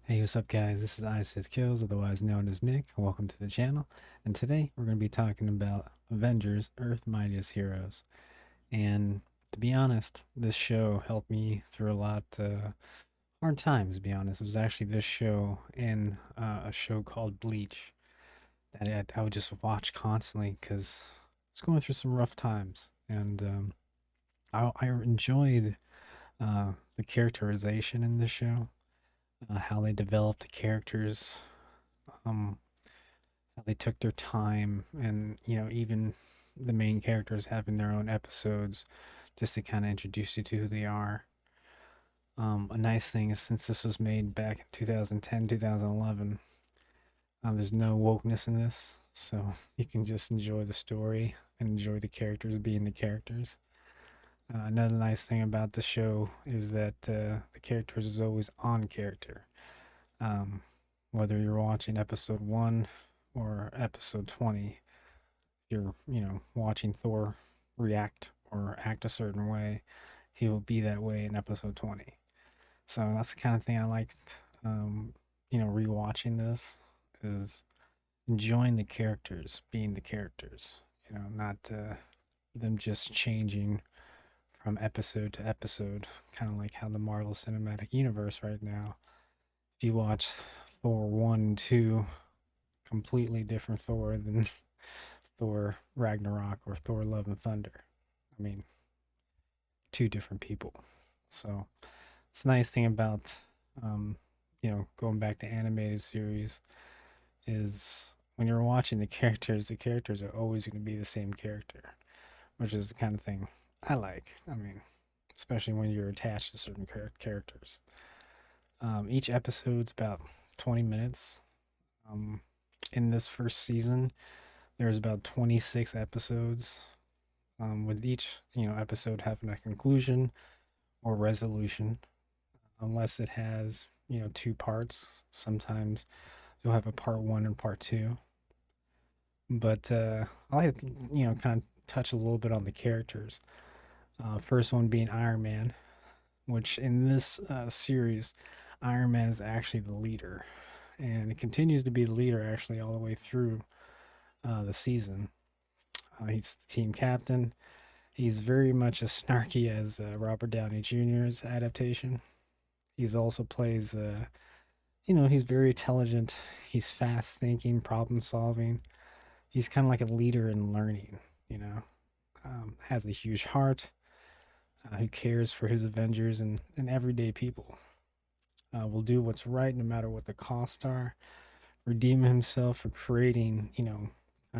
Hey, what's up, guys? This is Sith Kills, otherwise known as Nick. Welcome to the channel. And today we're going to be talking about Avengers, Earth Mightiest Heroes. And to be honest, this show helped me through a lot hard times. To be honest, it was actually this show and a show called Bleach that I would just watch constantly because it's going through some rough times. And I enjoyed the characterization in this show, how they developed the characters, um, how they took their time, and even the main characters having their own episodes just to kind of introduce you to who they are. A nice thing is since this was made back in 2010, 2011, there's no wokeness in this, so you can just enjoy the story and enjoy the characters being the characters. Another nice thing about the show is that the characters is always on character. Um, Whether you're watching episode 1 or episode 20, you're, watching Thor react or act a certain way, he will be that way in episode 20. So that's the kind of thing I liked, rewatching this is enjoying the characters, being the characters, not them just changing from episode to episode, kind of like how the Marvel Cinematic Universe right now. If you watch Thor 1 and 2, completely different Thor than Thor Ragnarok or Thor Love and Thunder. I mean, two different people. So it's a nice thing about, going back to animated series is when you're watching the characters are always going to be the same character, which is the kind of thing I like. I mean, especially when you're attached to certain characters. Each episode's about 20 minutes. Um, in this first season, there's about 26 episodes, with each episode having a conclusion or resolution, unless it has two parts. Sometimes you'll have a part one and part two. But I'll have to, kind of touch a little bit on the characters. First one being Iron Man, which in this series, Iron Man is actually the leader, and it continues to be the leader actually all the way through the season. He's the team captain. He's very much as snarky as Robert Downey Jr.'s adaptation. He's also plays, he's very intelligent. He's fast thinking, problem solving. He's kind of like a leader in learning, has a huge heart, who cares for his Avengers and everyday people. Will do what's right no matter what the costs are. Redeem himself for creating, kind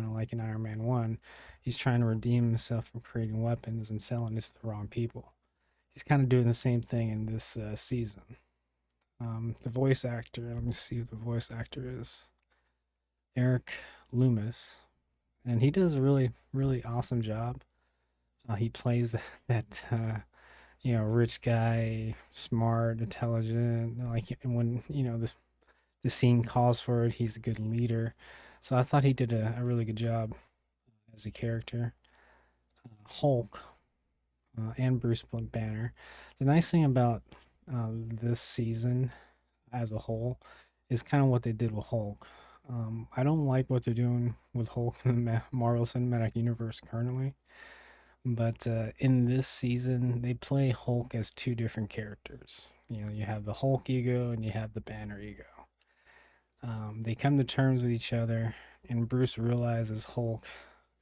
of like in Iron Man 1, he's trying to redeem himself from creating weapons and selling it to the wrong people. He's kind of doing the same thing in this season. The voice actor, let me see who the voice actor is. Eric Loomis. And he does a really, really awesome job. He plays rich guy, smart, intelligent. Like when, the scene calls for it, he's a good leader. So I thought he did a really good job as a character. Hulk and Bruce Banner. The nice thing about this season as a whole is kind of what they did with Hulk. I don't like what they're doing with Hulk in the Marvel Cinematic Universe currently, but in this season, they play Hulk as two different characters. You have the Hulk ego and you have the Banner ego. They come to terms with each other, and Bruce realizes Hulk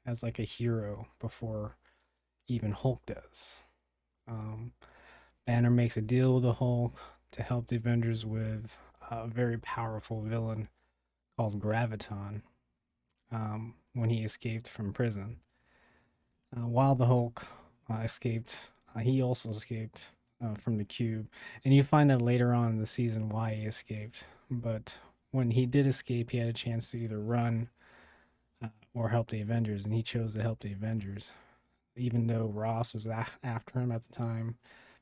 as like a hero before even Hulk does. Um, Banner makes a deal with the Hulk to help the Avengers with a very powerful villain called Graviton, when he escaped from prison. While the Hulk escaped, he also escaped from the cube. And you find out later on in the season why he escaped. But when he did escape, he had a chance to either run or help the Avengers, and he chose to help the Avengers, even though Ross was after him at the time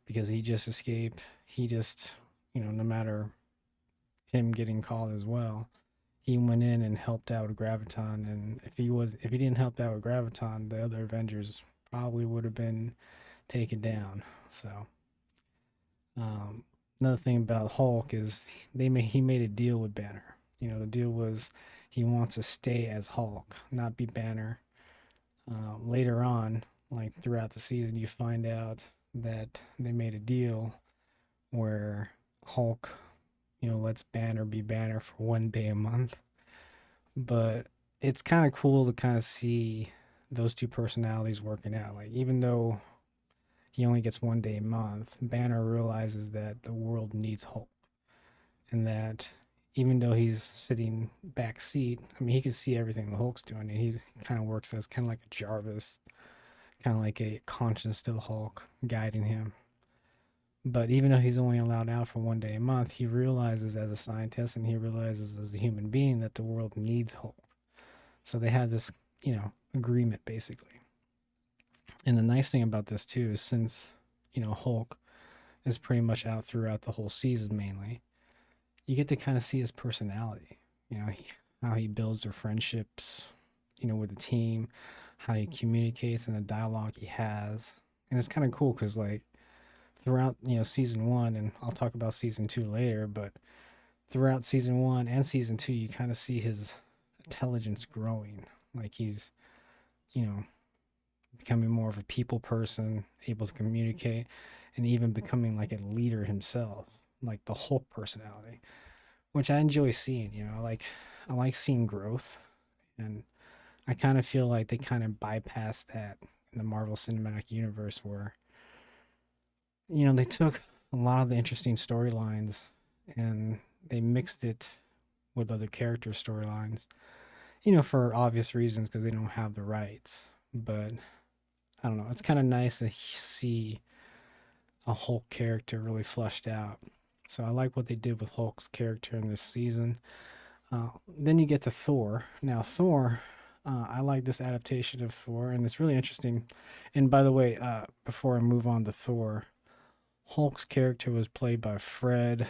because he just escaped. He just, no matter him getting caught as well, he went in and helped out with Graviton. And if he didn't help out with Graviton, the other Avengers probably would have been taken down. So, um, Another thing about Hulk is he made a deal with Banner. The deal was he wants to stay as Hulk, not be Banner. Later on, like throughout the season, you find out that they made a deal where Hulk, lets Banner be Banner for 1 day a month. But it's kind of cool to kind of see those two personalities working out. Like, even though he only gets 1 day a month, Banner realizes that the world needs Hulk, and that even though he's sitting back seat, I mean, he can see everything the Hulk's doing, and he kind of works as kind of like a Jarvis, kind of like a conscience to the Hulk, guiding him. But even though he's only allowed out for 1 day a month, he realizes as a scientist and he realizes as a human being that the world needs Hulk. So they had this, agreement basically. And the nice thing about this too is since, Hulk is pretty much out throughout the whole season mainly, you get to kind of see his personality, how he builds their friendships, with the team, how he communicates and the dialogue he has. And it's kind of cool because, like, throughout, season one, and I'll talk about season two later, but throughout season one and season two, you kind of see his intelligence growing. Like, he's, you know, becoming more of a people person, able to communicate, and even becoming like a leader himself, like the Hulk personality, which I enjoy seeing. I like seeing growth, and I kind of feel like they kind of bypassed that in the Marvel Cinematic Universe, where they took a lot of the interesting storylines and they mixed it with other character storylines, for obvious reasons because they don't have the rights. But I don't know, it's kind of nice to see a Hulk character really fleshed out. So I like what they did with Hulk's character in this season. Then you get to Thor. Now, Thor, I like this adaptation of Thor, and it's really interesting. And by the way, before I move on to Thor, Hulk's character was played by Fred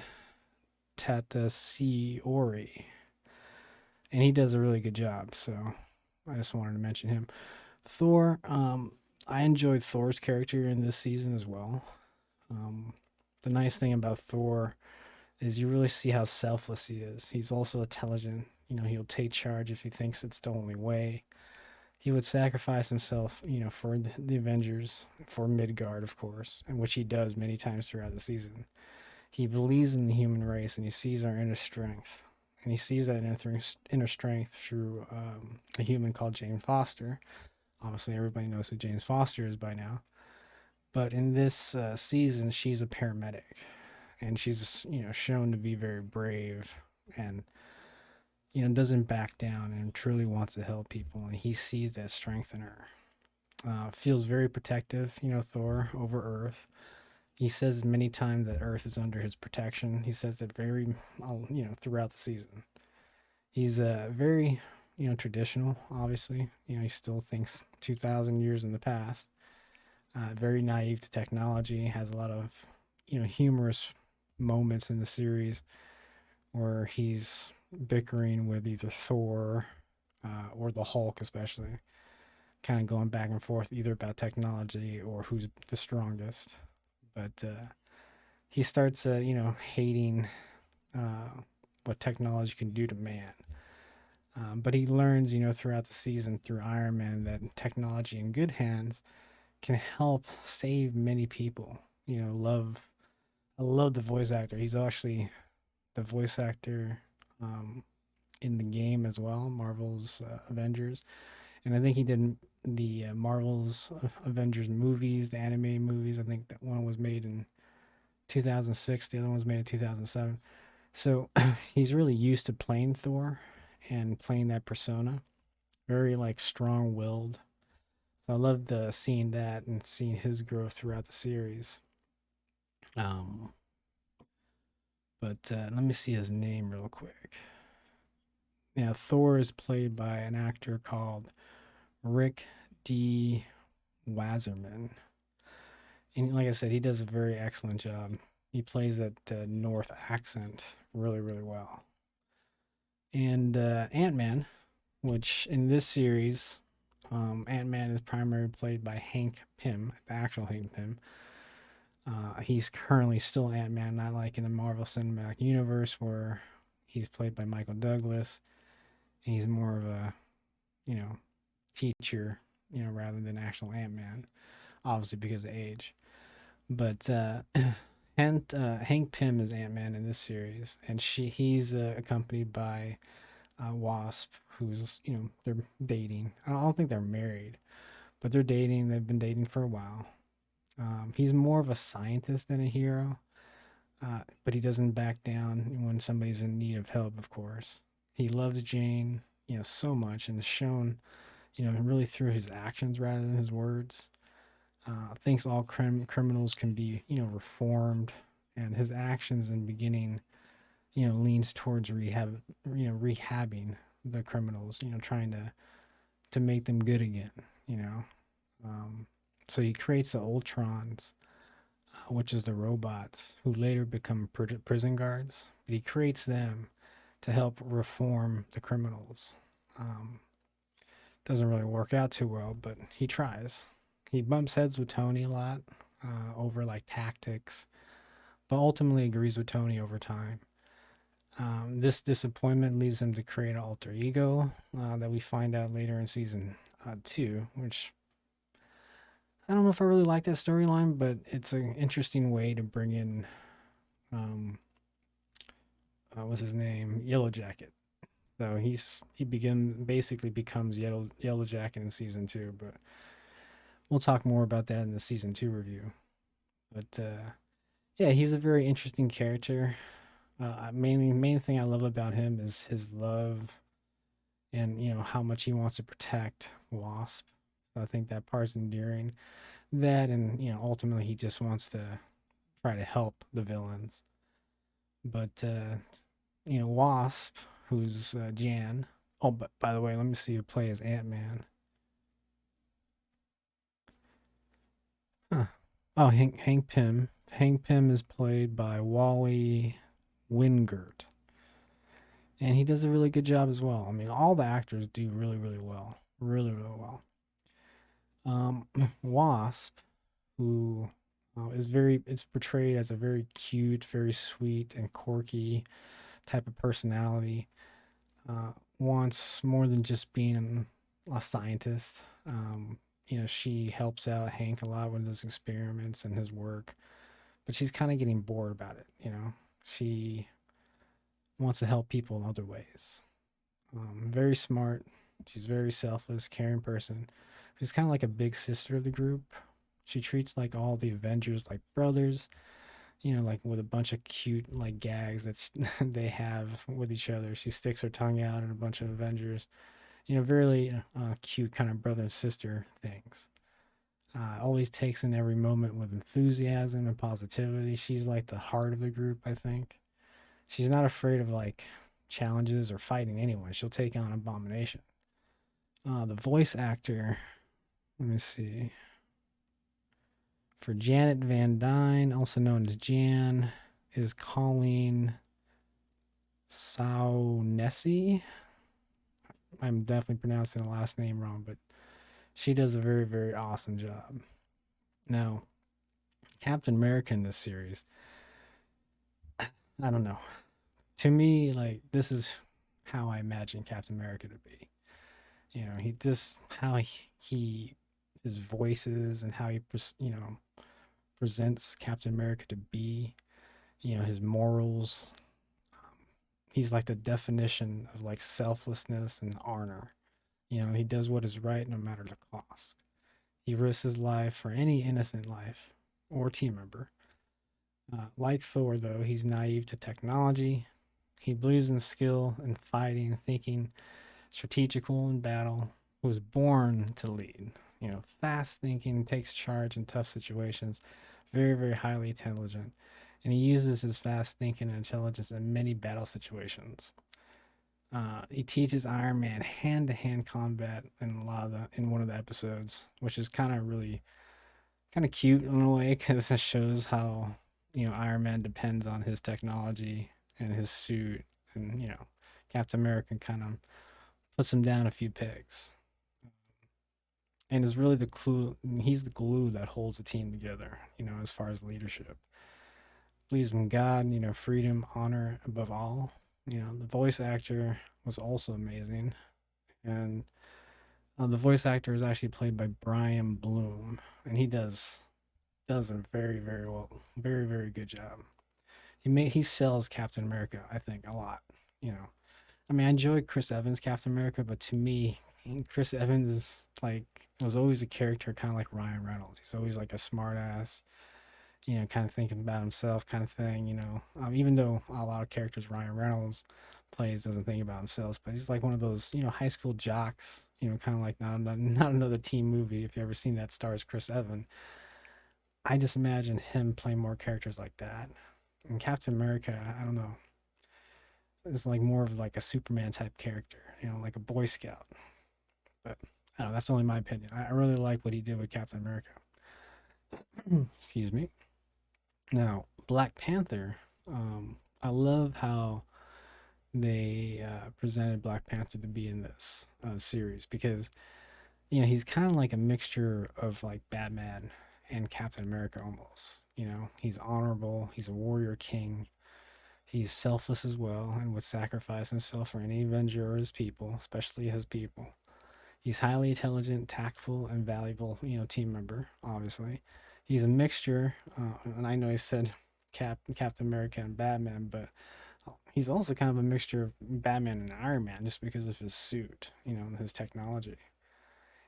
Tatasciore, and he does a really good job. So I just wanted to mention him. Thor, I enjoyed Thor's character in this season as well. The nice thing about Thor is you really see how selfless he is. He's also intelligent. He'll take charge if he thinks it's the only way. He would sacrifice himself, for the Avengers, for Midgard, of course, and which he does many times throughout the season. He believes in the human race and he sees our inner strength. And he sees that inner strength through a human called Jane Foster. Obviously, everybody knows who Jane Foster is by now. But in this season, she's a paramedic. And she's, shown to be very brave and, doesn't back down and truly wants to help people. And he sees that strength in her. Feels very protective, Thor, over Earth. He says many times that Earth is under his protection. He says that very, throughout the season. He's very, traditional, obviously. He still thinks 2,000 years in the past. Very naive to technology, has a lot of, humorous moments in the series where he's bickering with either Thor or the Hulk, especially, kind of going back and forth either about technology or who's the strongest. But he starts, hating what technology can do to man. But he learns, throughout the season through Iron Man that technology in good hands can help save many people. I love the voice actor. He's actually the voice actor in the game as well, Marvel's Avengers. And I think he did the Marvel's Avengers movies, the anime movies. I think that one was made in 2006, the other one was made in 2007. So he's really used to playing Thor and playing that persona, very like strong-willed. So I loved seeing that and seeing his growth throughout the series. Um, but let me see his name real quick. Yeah, Thor is played by an actor called Rick D. Wasserman. And like I said, he does a very excellent job. He plays that North accent really, really well. And Ant-Man, which in this series, Ant-Man is primarily played by Hank Pym, the actual Hank Pym. He's currently still Ant-Man, not like in the Marvel Cinematic Universe where he's played by Michael Douglas. And he's more of a, you know, teacher, rather than actual Ant-Man, obviously because of age. But Hank Pym is Ant-Man in this series, and he's accompanied by Wasp, who's, they're dating. I don't think they're married, but they're dating. They've been dating for a while. He's more of a scientist than a hero, but he doesn't back down when somebody's in need of help, of course. He loves Jane, so much, and is shown, really through his actions rather than his words. Thinks all criminals can be, reformed, and his actions in beginning, leans towards rehabbing the criminals, trying to make them good again, you know. Um, so he creates the Ultrons, which is the robots who later become prison guards. But he creates them to help reform the criminals. Um, doesn't really work out too well, but he tries. He bumps heads with Tony a lot over like tactics, but ultimately agrees with Tony over time. This disappointment leads him to create an alter ego that we find out later in season two, which I don't know if I really like that storyline, but it's an interesting way to bring in um, what's his name, Yellow Jacket. So basically becomes Yellow Jacket in season two, but we'll talk more about that in the season two review. But yeah, he's a very interesting character. Main thing I love about him is his love and how much he wants to protect Wasp. So I think that part's endearing. That and ultimately he just wants to try to help the villains. But Wasp, who's Jan. Oh, but by the way, let me see who plays Ant-Man. Huh. Oh, Hank Pym. Hank Pym is played by Wally Wingert, and he does a really good job as well. I mean, all the actors do really, really well, really, really well. Wasp, who it's portrayed as a very cute, very sweet, and quirky type of personality. Wants more than just being a scientist. She helps out Hank a lot with his experiments and his work, but she's kind of getting bored about it. She wants to help people in other ways. Very smart. She's very selfless, caring person. She's kind of like a big sister of the group. She treats like all the Avengers like brothers, like with a bunch of cute like gags that they have with each other. She sticks her tongue out at a bunch of Avengers. Very cute kind of brother and sister things. Always takes in every moment with enthusiasm and positivity. She's like the heart of the group, I think. She's not afraid of like challenges or fighting anyone. She'll take on Abomination. The voice actor, let me see. For Janet Van Dyne, also known as Jan, is Colleen Saunessi. I'm definitely pronouncing the last name wrong, but she does a very, very awesome job. Now, Captain America in this series, I don't know. To me, like, this is how I imagine Captain America to be. He just, how he his voices and how he, presents Captain America to be, his morals. He's like the definition of like selflessness and honor. He does what is right no matter the cost. He risks his life for any innocent life or team member. Like Thor, though, he's naive to technology. He believes in skill and fighting, thinking, strategical in battle. Was born to lead. Fast thinking, takes charge in tough situations. Very, very highly intelligent, and he uses his fast thinking and intelligence in many battle situations. He teaches Iron Man hand-to-hand combat in one of the episodes, which is kind of cute in a way because it shows how Iron Man depends on his technology and his suit, and Captain America kind of puts him down a few pegs. and is really the clue. He's the glue that holds the team together. As far as leadership, believes in God. Freedom, honor above all. The voice actor was also amazing, and the voice actor is actually played by Brian Bloom, and he does a very very well, very very good job. He sells Captain America, I think, a lot. You know, I mean, I enjoy Chris Evans Captain America, but to me, Chris Evans like was always a character kind of like Ryan Reynolds. He's always like a smart ass, kind of thinking about himself, kind of thing. Even though a lot of characters Ryan Reynolds plays doesn't think about himself, but he's like one of those high school jocks. Kind of like not another teen movie. If you ever seen that, stars Chris Evans. I just imagine him playing more characters like that. And Captain America, I don't know, is like more of like a Superman type character, like a Boy Scout. But I don't know, that's only my opinion. I really like what he did with Captain America. Excuse me. Now, Black Panther, I love how they presented Black Panther to be in this series because he's kind of like a mixture of like Batman and Captain America almost. He's honorable, he's a warrior king, he's selfless as well, and would sacrifice himself for any Avenger or his people, especially his people. He's highly intelligent, tactful, and valuable, team member. Obviously, he's a mixture, and I know he said Captain America and Batman, but he's also kind of a mixture of Batman and Iron Man, just because of his suit, his technology.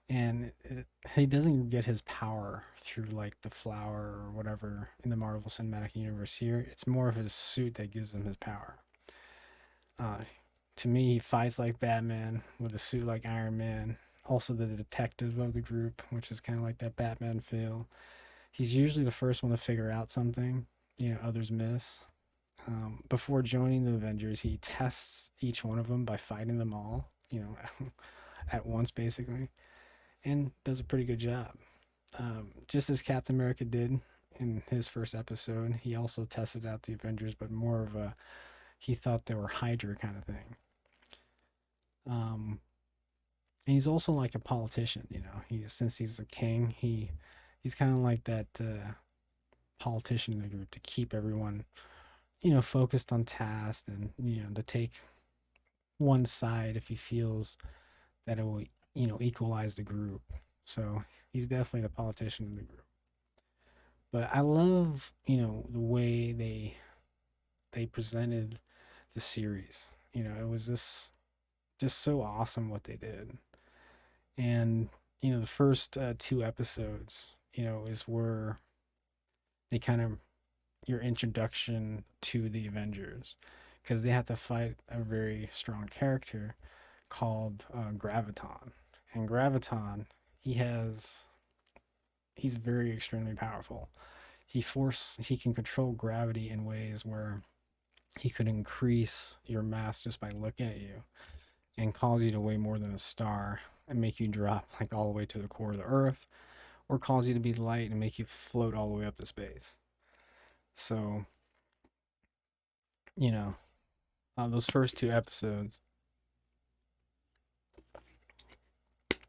And he doesn't get his power through like the flower or whatever in the Marvel Cinematic Universe here. It's more of his suit that gives him his power. Uh, to me, he fights like Batman with a suit like Iron Man. Also, the detective of the group, which is kind of like that Batman feel. He's usually the first one to figure out something, others miss. Before joining the Avengers, he tests each one of them by fighting them all, at once basically, and does a pretty good job. Just as Captain America did in his first episode, he also tested out the Avengers, but more of a he thought they were Hydra kind of thing. And he's also like a politician, since he's a king, he's kind of like that politician in the group to keep everyone, focused on task and to take one side if he feels that it will, equalize the group. So he's definitely the politician in the group. But I love, the way they presented the series. It was just so awesome what they did. And the first two episodes, is where they kind of your introduction to the Avengers, because they have to fight a very strong character called Graviton. And Graviton, he has he's very extremely powerful. He can control gravity in ways where he could increase your mass just by looking at you and cause you to weigh more than a star and make you drop like all the way to the core of the earth, or cause you to be light and make you float all the way up to space. So, you know, those first two episodes,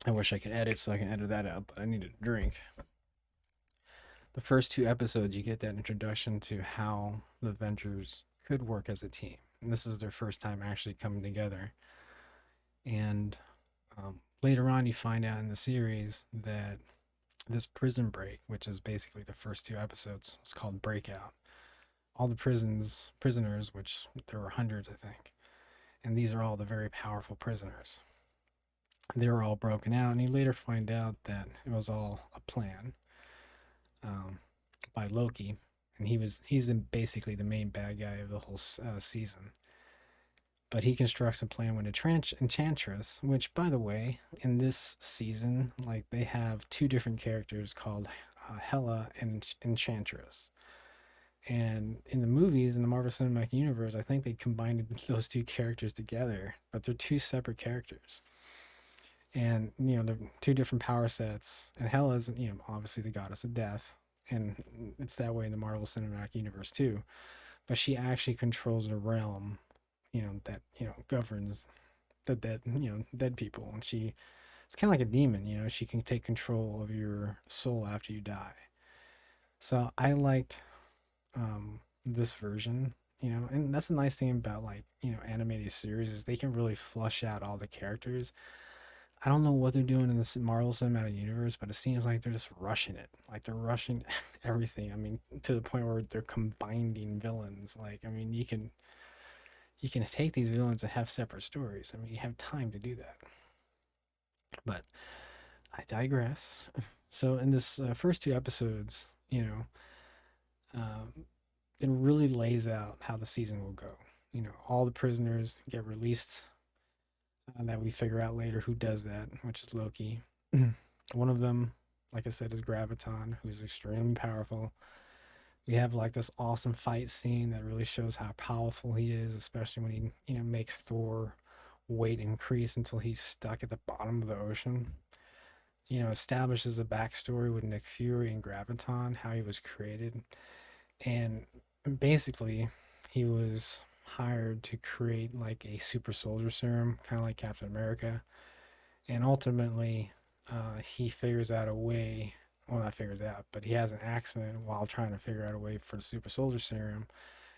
I wish I could edit so I can edit that out, but I need a drink. The first two episodes, you get that introduction to how the Avengers could work as a team. And this is their first time actually coming together. And later on, you find out in the series that this prison break, which is basically the first two episodes, is called Breakout. All the prisoners, which there were hundreds, I think, and these are all the very powerful prisoners. They were all broken out, and you later find out that it was all a plan um, by Loki, and he's basically the main bad guy of the whole season. But he constructs a plan with Enchantress, which, by the way, in this season, like they have two different characters called Hela and Enchantress. And in the movies, in the Marvel Cinematic Universe, I think they combined those two characters together, but they're two separate characters. And, they're two different power sets. And Hela's, obviously the goddess of death. And it's that way in the Marvel Cinematic Universe too. But she actually controls the realm, that, governs the dead, dead people. And she it's kind of like a demon, you know. She can take control of your soul after you die. So I liked this version, you know, and that's the nice thing about, like, you know, animated series is they can really flush out all the characters. I don't know what they're doing in this Marvel Cinematic Universe, but it seems like they're just rushing it. Like they're rushing everything. I mean, to the point where they're combining villains. Like, I mean, you can take these villains and have separate stories. I mean, you have time to do that. But I digress. So in this first two episodes, you know, um, it really lays out how the season will go. You know, all the prisoners get released. That we figure out later who does that, which is Loki. One of them, like I said, is Graviton, who's extremely powerful. We have like this awesome fight scene that really shows how powerful he is, especially when he, you know, makes Thor weight increase until he's stuck at the bottom of the ocean. You know, establishes a backstory with Nick Fury and Graviton, how he was created, and basically he was hired to create like a super soldier serum, kind of like Captain America, and ultimately he figures out a way. Well, not figures out, but he has an accident while trying to figure out a way for the super soldier serum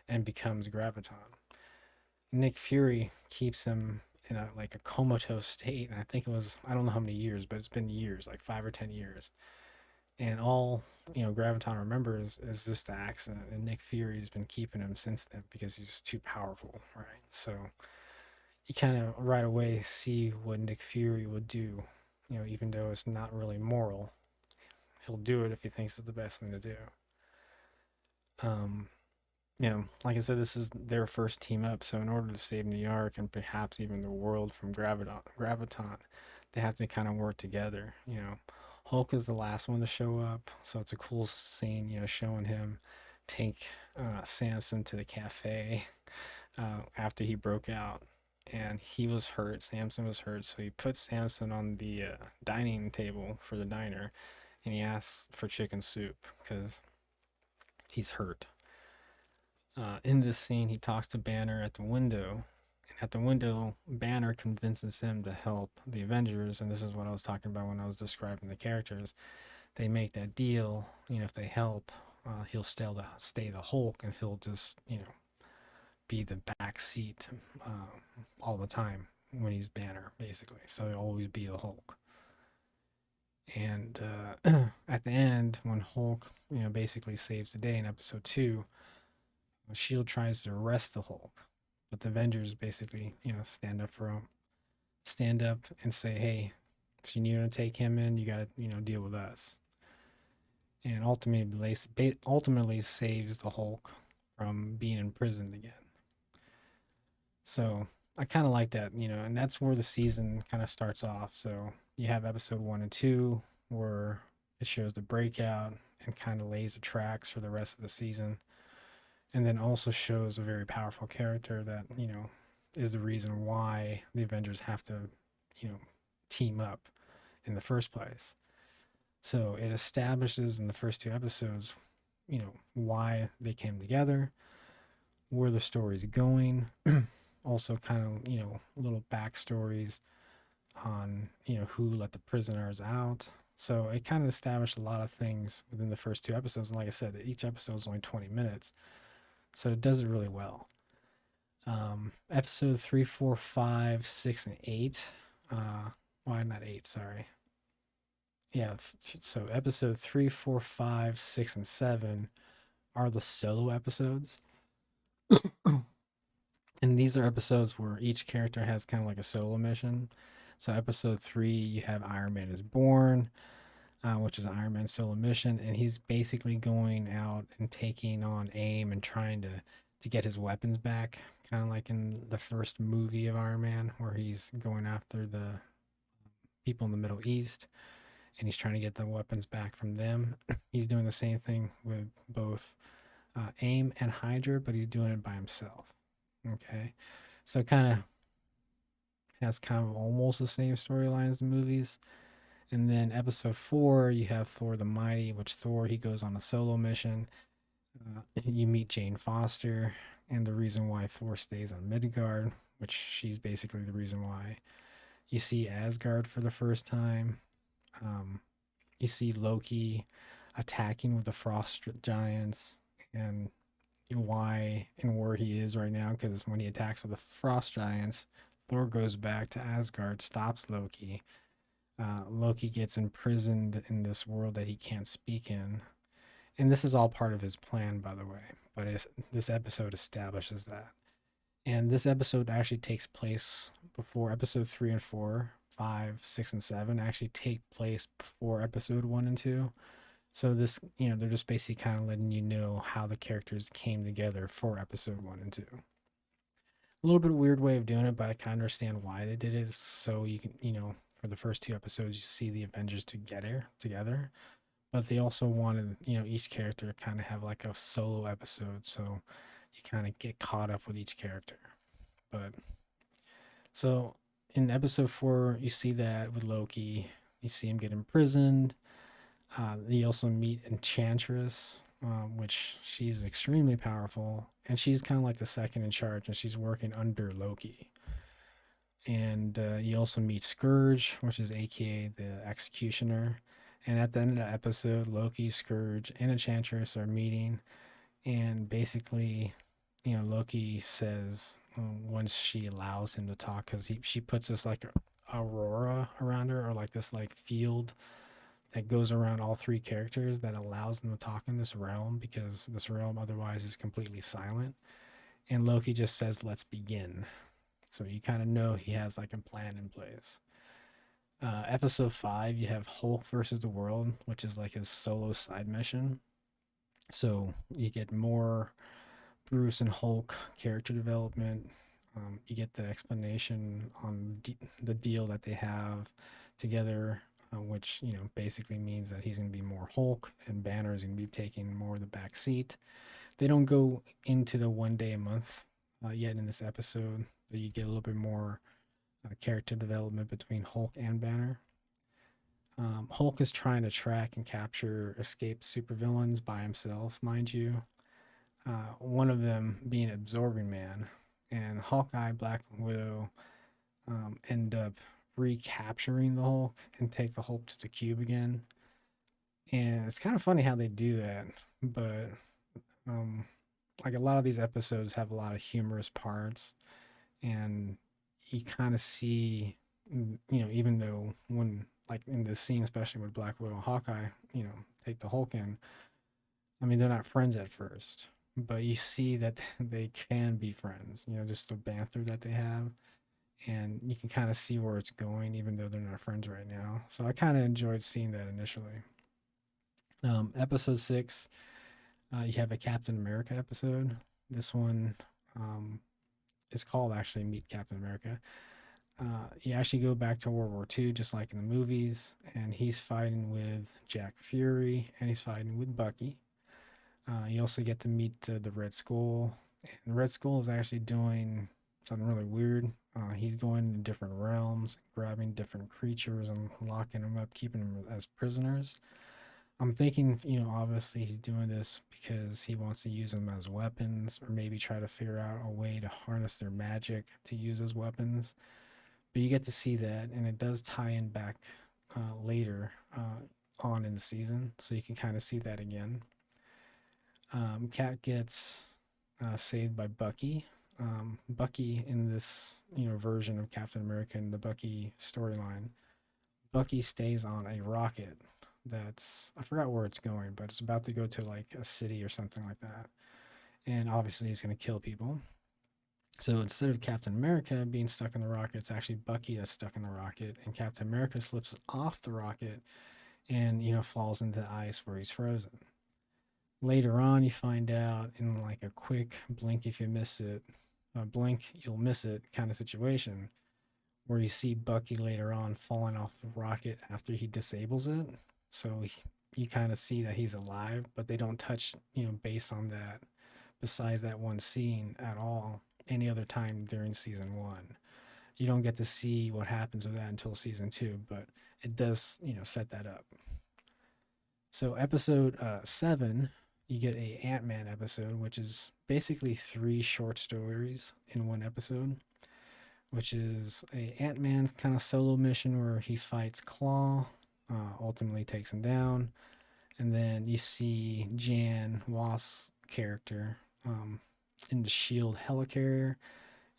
and becomes Graviton. Nick Fury keeps him in a like a comatose state, and I think it was, I don't know how many years, but it's been years, like 5 or 10 years. And all, you know, Graviton remembers is just the accident, and Nick Fury's been keeping him since then because he's too powerful, right? So you kind of right away see what Nick Fury would do, you know, even though it's not really moral. He'll do it if he thinks it's the best thing to do. Um, you know, like I said, this is their first team up, so in order to save New York and perhaps even the world from Graviton, they have to kind of work together. You know, Hulk is the last one to show up, so it's a cool scene, you know, showing him take Samson to the cafe after he broke out. And he was hurt. Samson was hurt, so he puts Samson on the dining table for the diner, and he asks for chicken soup because he's hurt. In this scene, he talks to Banner at the window, and at the window, Banner convinces him to help the Avengers. And this is what I was talking about when I was describing the characters. They make that deal. You know, if they help, he'll stay the Hulk, and he'll just, you know, be the back seat all the time when he's Banner, basically. So he'll always be the Hulk. And at the end, when Hulk, you know, basically saves the day in episode 2, Shield tries to arrest the Hulk, but the Avengers basically, you know, stand up and say, "Hey, if you need to take him in, you gotta, you know, deal with us." And ultimately saves the Hulk from being imprisoned again. So I kind of like that, you know, and that's where the season kind of starts off. So you have episode 1 and 2 where it shows the breakout and kind of lays the tracks for the rest of the season, and then also shows a very powerful character that, you know, is the reason why the Avengers have to, you know, team up in the first place. So it establishes in the first two episodes, you know, why they came together, where the story's going, also kind of, you know, little backstories on, you know, who let the prisoners out. So it kind of established a lot of things within the first two episodes. And like I said, each episode is only 20 minutes. So it does it really well. Episode 3, 4, 5, 6, and 8. Why not 8? Sorry. Yeah. So episode 3, 4, 5, 6, and 7 are the solo episodes. And these are episodes where each character has kind of like a solo mission. So episode 3, you have Iron Man is Born, which is an Iron Man solo mission, and he's basically going out and taking on AIM and trying to get his weapons back, kind of like in the first movie of Iron Man, where he's going after the people in the Middle East, and he's trying to get the weapons back from them. He's doing the same thing with both AIM and Hydra, but he's doing it by himself. Okay, so kind of has kind of almost the same storyline as the movies. And then episode 4, you have Thor the Mighty, which Thor, he goes on a solo mission. You meet Jane Foster, and the reason why Thor stays on Midgard, which she's basically the reason why, You see Asgard for the first time. Um, you see Loki attacking with the frost giants, and why and where he is right now. Because when he attacks with the frost giants, Thor goes back to Asgard, stops Loki. Loki gets imprisoned in this world that he can't speak in. And this is all part of his plan, by the way. But this episode establishes that. And this episode actually takes place before episode 3 and 4, 5, 6, and 7 actually take place before episode 1 and 2. So this, they're just basically kind of letting you know how the characters came together for episode 1 and 2. A little bit of a weird way of doing it, but I kind of understand why they did it. So you can, for the first 2 episodes, you see the Avengers together. But they also wanted, each character to kind of have like a solo episode. So you kind of get caught up with each character. But so in episode 4, you see that with Loki, you see him get imprisoned. You also meet Enchantress, which she's extremely powerful, and she's kind of like the second in charge, and she's working under Loki. And you also meet Scourge, which is AKA the Executioner. And at the end of the episode, Loki, Scourge, and Enchantress are meeting, and basically, Loki says once she allows him to talk, because she puts this like aurora around her, or like this like field that goes around all 3 characters that allows them to talk in this realm, because this realm otherwise is completely silent. And Loki just says, "Let's begin." So you kind of know he has like a plan in place. Episode 5, you have Hulk versus the World, which is like his solo side mission. So you get more Bruce and Hulk character development. You get the explanation on the deal that they have together, which basically means that he's going to be more Hulk and Banner is going to be taking more of the back seat. They don't go into the 1 day a month yet in this episode, but you get a little bit more character development between Hulk and Banner. Hulk is trying to track and capture escaped supervillains by himself, mind you. One of them being Absorbing Man, and Hawkeye, Black Widow end up recapturing the Hulk and take the Hulk to the cube again. And it's kind of funny how they do that, but like a lot of these episodes have a lot of humorous parts, and you kind of see, even though when like in this scene, especially with Black Widow and Hawkeye, take the Hulk in. I mean, they're not friends at first, but you see that they can be friends. Just the banter that they have, and you can kind of see where it's going, even though they're not friends right now. So I kind of enjoyed seeing that initially. Episode 6, you have a Captain America episode. This one is called actually Meet Captain America. You actually go back to World War II, just like in the movies, and he's fighting with Jack Fury, and he's fighting with Bucky. You also get to meet the Red Skull, and Red Skull is actually doing something really weird. He's going into different realms, grabbing different creatures and locking them up, keeping them as prisoners. I'm thinking, obviously he's doing this because he wants to use them as weapons, or maybe try to figure out a way to harness their magic to use as weapons. But you get to see that, and it does tie in back later on in the season, so you can kind of see that again. Cat gets saved by Bucky. Bucky in this version of Captain America in the Bucky storyline, Bucky stays on a rocket that's, I forgot where it's going, but it's about to go to like a city or something like that, and obviously he's going to kill people. So instead of Captain America being stuck in the rocket, it's actually Bucky that's stuck in the rocket, and Captain America slips off the rocket and falls into the ice where he's frozen. Later on, you find out in like a quick blink if you miss it, blink you'll miss it kind of situation, where you see Bucky later on falling off the rocket after he disables it. So you kind of see that he's alive, but they don't touch base on that besides that one scene at all any other time during season 1. You don't get to see what happens with that until season 2, but it does set that up. So episode 7, you get a Ant-Man episode, which is basically 3 short stories in one episode, which is a Ant-Man's kind of solo mission where he fights Claw, ultimately takes him down, and then you see Jan Wass character in the Shield helicarrier,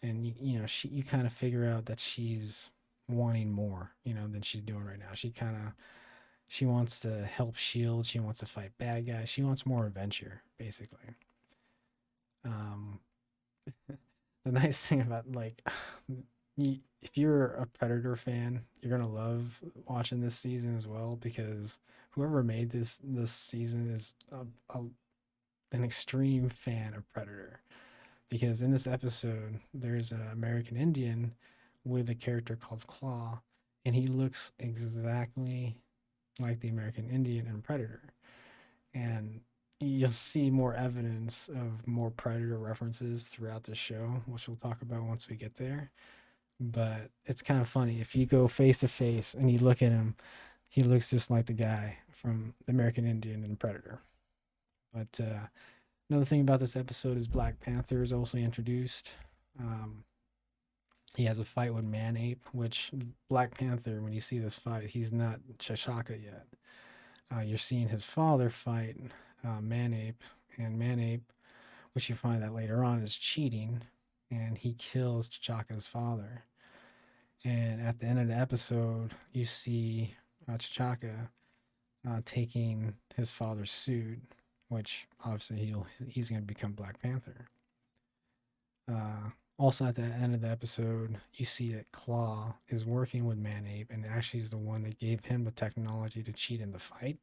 and you kind of figure out that she's wanting more, than she's doing right now. She wants to help Shield. She wants to fight bad guys. She wants more adventure, basically. Um, the nice thing about if you're a Predator fan, you're gonna love watching this season as well because whoever made this season is an extreme fan of Predator. Because in this episode, there's an American Indian with a character called Claw, and he looks exactly like the American Indian in Predator. And you'll see more evidence of more Predator references throughout the show, which we'll talk about once we get there. But it's kind of funny. If you go face to face and you look at him, he looks just like the guy from the American Indian and Predator. But another thing about this episode is Black Panther is also introduced. He has a fight with Man-Ape, which Black Panther, when you see this fight, he's not T'Chaka yet. You're seeing his father fight Man-Ape, and Man-Ape, which you find that later on, is cheating, and he kills T'Chaka's father. And at the end of the episode, you see T'Chaka taking his father's suit, which obviously he's going to become Black Panther. Also, at the end of the episode, you see that Claw is working with Man-Ape and actually is the one that gave him the technology to cheat in the fight.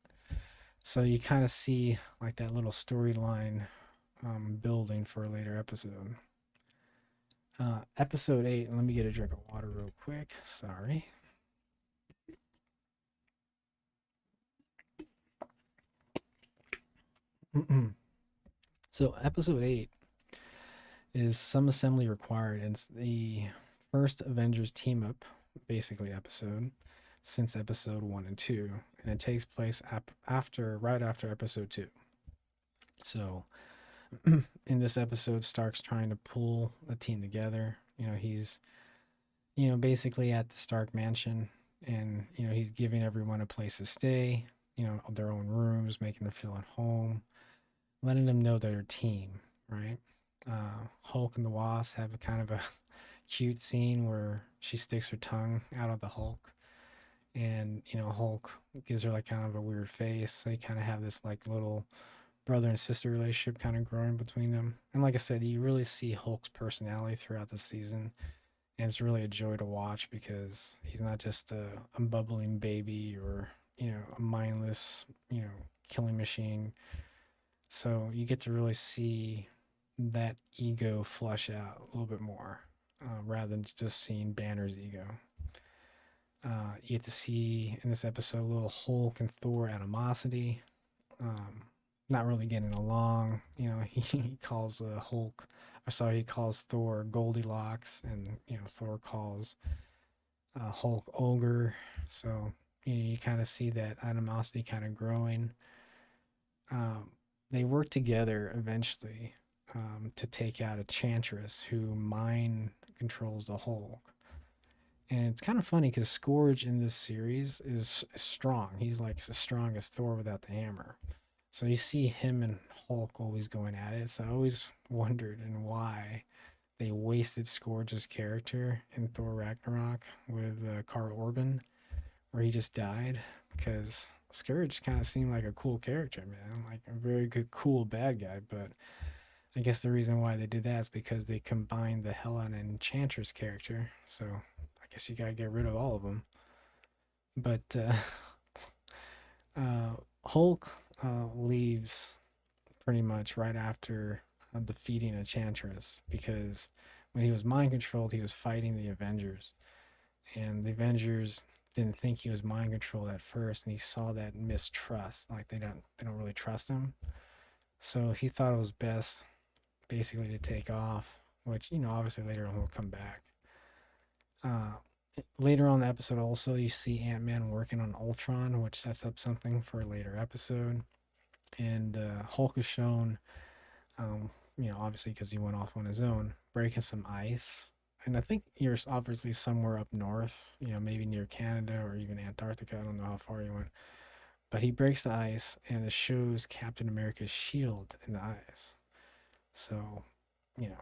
So you kind of see like that little storyline building for a later episode. Episode 8, let me get a drink of water real quick. Sorry. So episode 8 is Some Assembly Required. It's the first Avengers team up, basically, episode since episode 1 and 2, and it takes place right after episode 2. So in this episode, Stark's trying to pull the team together. He's basically at the Stark mansion, and he's giving everyone a place to stay, their own rooms, making them feel at home, letting them know they're a team, right? Hulk and the Wasp have a kind of a cute scene where she sticks her tongue out of the Hulk, and Hulk gives her like kind of a weird face. So you kind of have this like little brother and sister relationship kind of growing between them. And like I said, you really see Hulk's personality throughout the season, and it's really a joy to watch because he's not just a bubbling baby or a mindless killing machine. So you get to really see that ego flush out a little bit more rather than just seeing Banner's ego. You get to see in this episode a little Hulk and Thor animosity, not really getting along. He calls he calls Thor Goldilocks, and Thor calls Hulk Ogre. So you kind of see that animosity kind of growing. They work together eventually to take out a Chantress who mind controls the Hulk. And it's kind of funny because Scourge in this series is strong. He's like as strong as Thor without the hammer. So you see him and Hulk always going at it. So I always wondered and why they wasted Scourge's character in Thor Ragnarok with Karl Urban, where he just died. Because Scourge kind of seemed like a cool character, man. Like a very good, cool bad guy. But I guess the reason why they did that is because they combined the Helen and Enchantress character. So I guess you gotta get rid of all of them. But Hulk leaves pretty much right after defeating Enchantress, because when he was mind controlled, he was fighting the Avengers, and the Avengers didn't think he was mind controlled at first, and he saw that mistrust, like they don't really trust him. So he thought it was best basically to take off, which obviously later on will come back. Later on in the episode also you see Ant-Man working on Ultron, which sets up something for a later episode. And Hulk is shown, obviously because he went off on his own, breaking some ice and I think you're obviously somewhere up north, maybe near Canada or even Antarctica. I don't know how far he went. But he breaks the ice and it shows Captain America's shield in the ice. So, you know,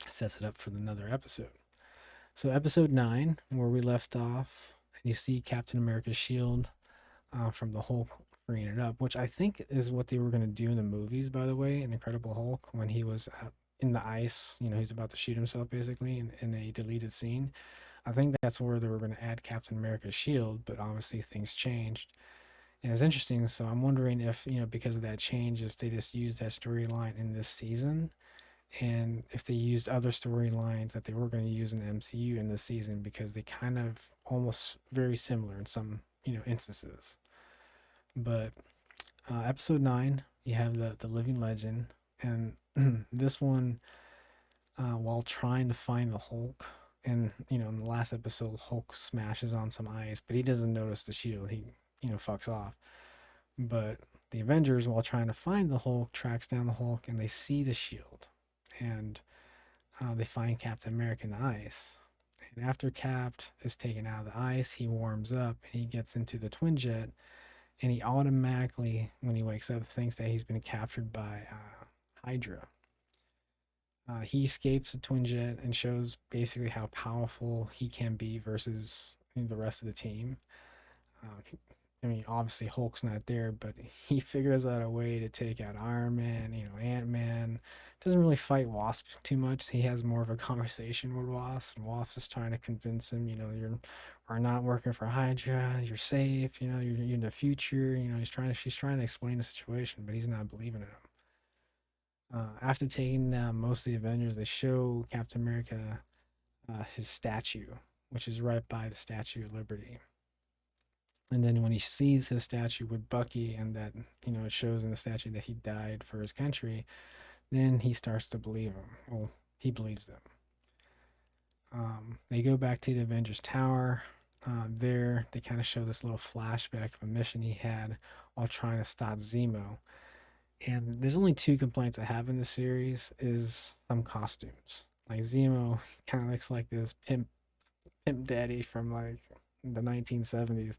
sets it up for another episode. So, episode 9, where we left off, and you see Captain America's shield from the Hulk freeing it up, which I think is what they were going to do in the movies, by the way, in Incredible Hulk, when he was in the ice. He's about to shoot himself basically in a deleted scene. I think that's where they were going to add Captain America's shield, but obviously things changed. And it's interesting. So I'm wondering if, because of that change, if they just used that storyline in this season and if they used other storylines that they were going to use in the MCU in this season because they kind of almost very similar in some, instances. But episode 9, you have the living legend. And this one, while trying to find the Hulk, and, in the last episode, Hulk smashes on some ice, but he doesn't notice the shield. He, fucks off. But the Avengers, while trying to find the Hulk, tracks down the Hulk and they see the shield. And they find Captain America in the ice. And after Cap is taken out of the ice, he warms up and he gets into the twin jet. And he automatically, when he wakes up, thinks that he's been captured by Hydra. He escapes the twin jet and shows basically how powerful he can be versus the rest of the team. I mean, obviously Hulk's not there, but he figures out a way to take out Iron Man, Ant-Man. Doesn't really fight Wasp too much. He has more of a conversation with Wasp, and Wasp is trying to convince him, we're not working for Hydra. You're safe. You're in the future. She's trying to explain the situation, but he's not believing in him. After taking down most of the Avengers, they show Captain America his statue, which is right by the Statue of Liberty. And then when he sees his statue with Bucky and that, it shows in the statue that he died for his country, then he starts to believe him. Well, he believes them. They go back to the Avengers Tower. There, they kind of show this little flashback of a mission he had while trying to stop Zemo. And there's only two complaints I have in the series is some costumes. Like Zemo kind of looks like this pimp daddy from like the 1970s.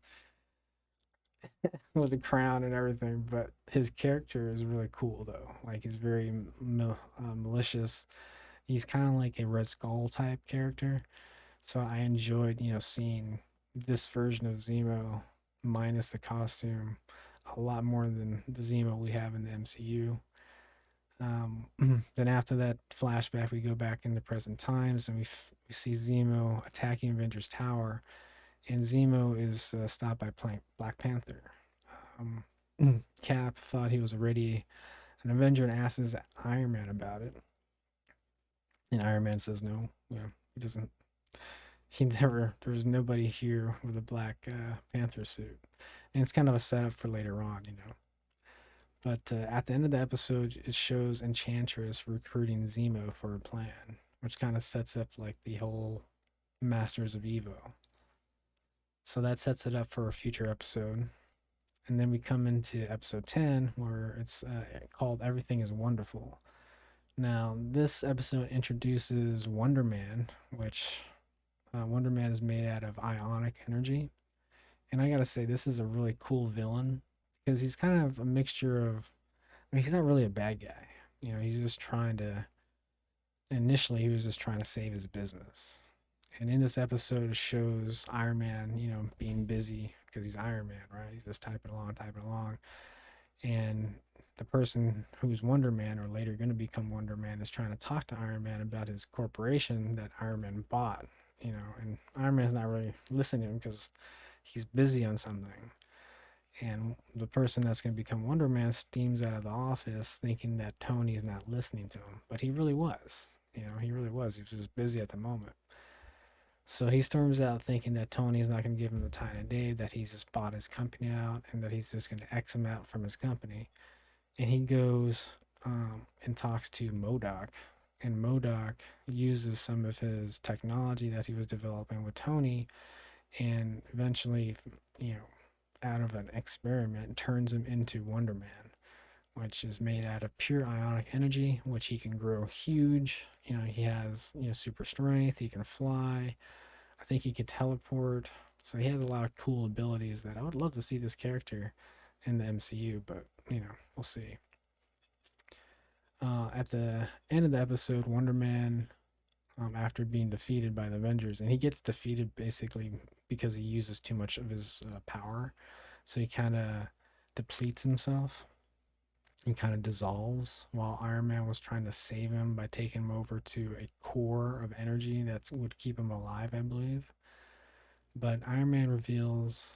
With the crown and everything, but his character is really cool though. Like he's very malicious. He's kind of like a Red Skull type character. So I enjoyed, seeing this version of Zemo minus the costume a lot more than the Zemo we have in the MCU. Then after that flashback, we go back in the present times and we see Zemo attacking Avengers Tower, and Zemo is stopped by Black Panther. Cap thought he was already an Avenger and asks Iron Man about it, and Iron Man says no. He doesn't. He never. There's nobody here with a Black Panther suit, and it's kind of a setup for later on. But at the end of the episode, it shows Enchantress recruiting Zemo for a plan, which kind of sets up like the whole Masters of Evo. So that sets it up for a future episode. And then we come into episode 10, where it's called Everything is Wonderful. Now, this episode introduces Wonder Man, which Wonder Man is made out of ionic energy. And I gotta say, this is a really cool villain because he's kind of a mixture of, I mean, he's not really a bad guy. He's just trying to, initially, he was just trying to save his business. And in this episode, it shows Iron Man, being busy because he's Iron Man, right? He's just typing along. And the person who's Wonder Man or later going to become Wonder Man is trying to talk to Iron Man about his corporation that Iron Man bought, and Iron Man's not really listening to him because he's busy on something. And the person that's going to become Wonder Man steams out of the office thinking that Tony's not listening to him, but he really was. He really was. He was just busy at the moment. So he storms out thinking that Tony's not going to give him the time of day, that he's just bought his company out, and that he's just going to X him out from his company. And he goes and talks to MODOK. And MODOK uses some of his technology that he was developing with Tony and eventually, out of an experiment, turns him into Wonder Man, which is made out of pure ionic energy, which he can grow huge. He has, super strength. He can fly. I think he could teleport. So he has a lot of cool abilities that I would love to see this character in the MCU, but, we'll see. At the end of the episode, Wonder Man, after being defeated by the Avengers, and he gets defeated basically because he uses too much of his power. So he kind of depletes himself. He kind of dissolves while Iron Man was trying to save him by taking him over to a core of energy that would keep him alive, I believe. But Iron Man reveals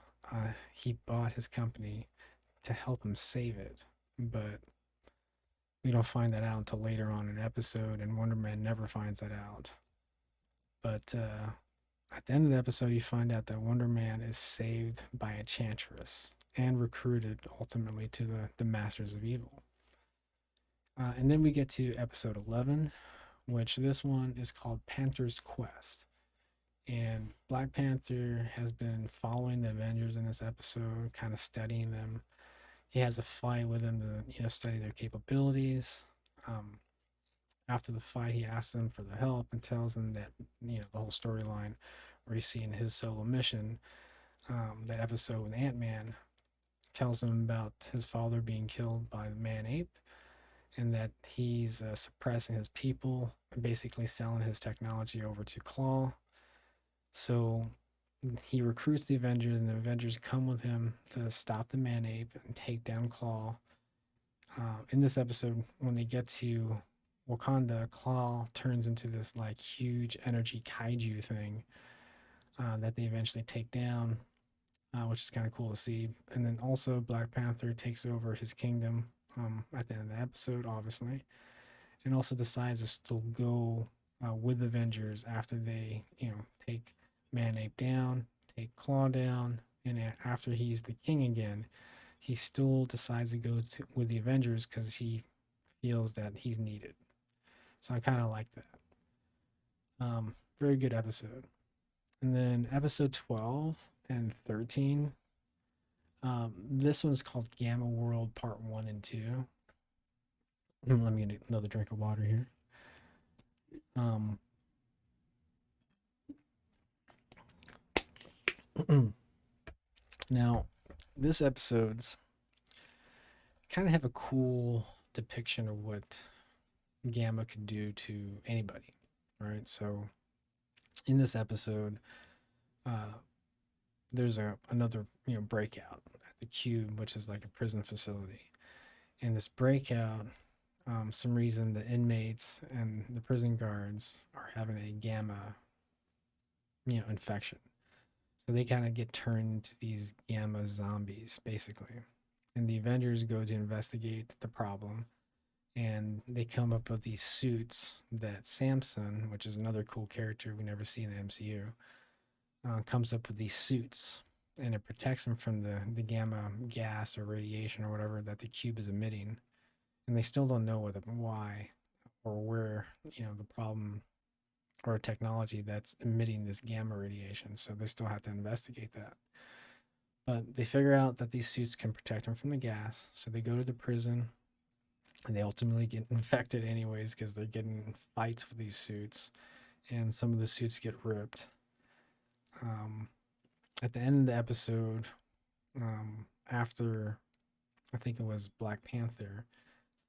he bought his company to help him save it. But we don't find that out until later on in the episode, and Wonder Man never finds that out. But at the end of the episode, you find out that Wonder Man is saved by Enchantress and recruited ultimately to the Masters of Evil. And then we get to episode 11, which this one is called Panther's Quest. And Black Panther has been following the Avengers in this episode, kind of studying them. He has a fight with them to, study their capabilities. After the fight, he asks them for their help and tells them that, the whole storyline where you see in his solo mission, that episode with Ant-Man tells him about his father being killed by the man-ape, and that he's suppressing his people and basically selling his technology over to Claw. So he recruits the Avengers, and the Avengers come with him to stop the man-ape and take down Claw. In this episode, when they get to Wakanda, Claw turns into this like huge energy kaiju thing that they eventually take down, which is kind of cool to see. And then also Black Panther takes over his kingdom at the end of the episode, obviously, and also decides to still go with Avengers after they, take Man-Ape down, take Claw down, and after he's the king again, he still decides to go with the Avengers because he feels that he's needed. So I kind of like that. Very good episode. And then episode 12 and 13. This one's called Gamma World Part 1 and 2. Let me get another drink of water here. Now, this episode's kind of have a cool depiction of what Gamma could do to anybody, right? So, in this episode, there's another breakout at the Cube, which is like a prison facility. In this breakout, some reason the inmates and the prison guards are having a gamma, infection. So they kind of get turned into these gamma zombies, basically. And the Avengers go to investigate the problem, and they come up with these suits that Samson, which is another cool character we never see in the MCU, comes up with these suits, and it protects them from the gamma gas or radiation or whatever that the cube is emitting. And they still don't know why or where, the problem or technology that's emitting this gamma radiation. So they still have to investigate that. But they figure out that these suits can protect them from the gas. So they go to the prison, and they ultimately get infected anyways because they're getting fights with these suits. And some of the suits get ripped. At the end of the episode, after I think it was Black Panther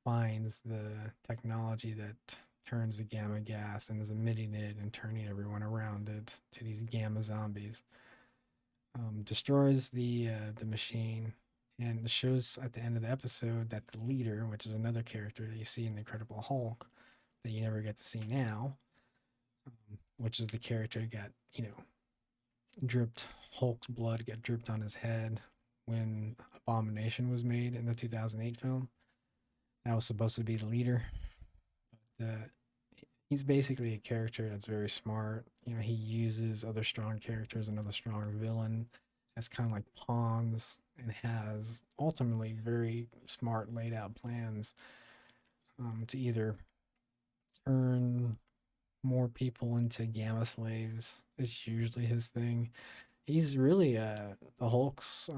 finds the technology that turns the gamma gas and is emitting it and turning everyone around it to these gamma zombies, destroys the machine, and it shows at the end of the episode that the leader, which is another character that you see in the Incredible Hulk that you never get to see now, which is the character who got dripped Hulk's blood got dripped on his head when Abomination was made in the 2008 film. That was supposed to be the leader. But he's basically a character that's very smart. He uses other strong characters, another strong villain, as kind of like pawns, and has ultimately very smart laid out plans to either turn more people into gamma slaves is usually his thing. He's really the Hulk's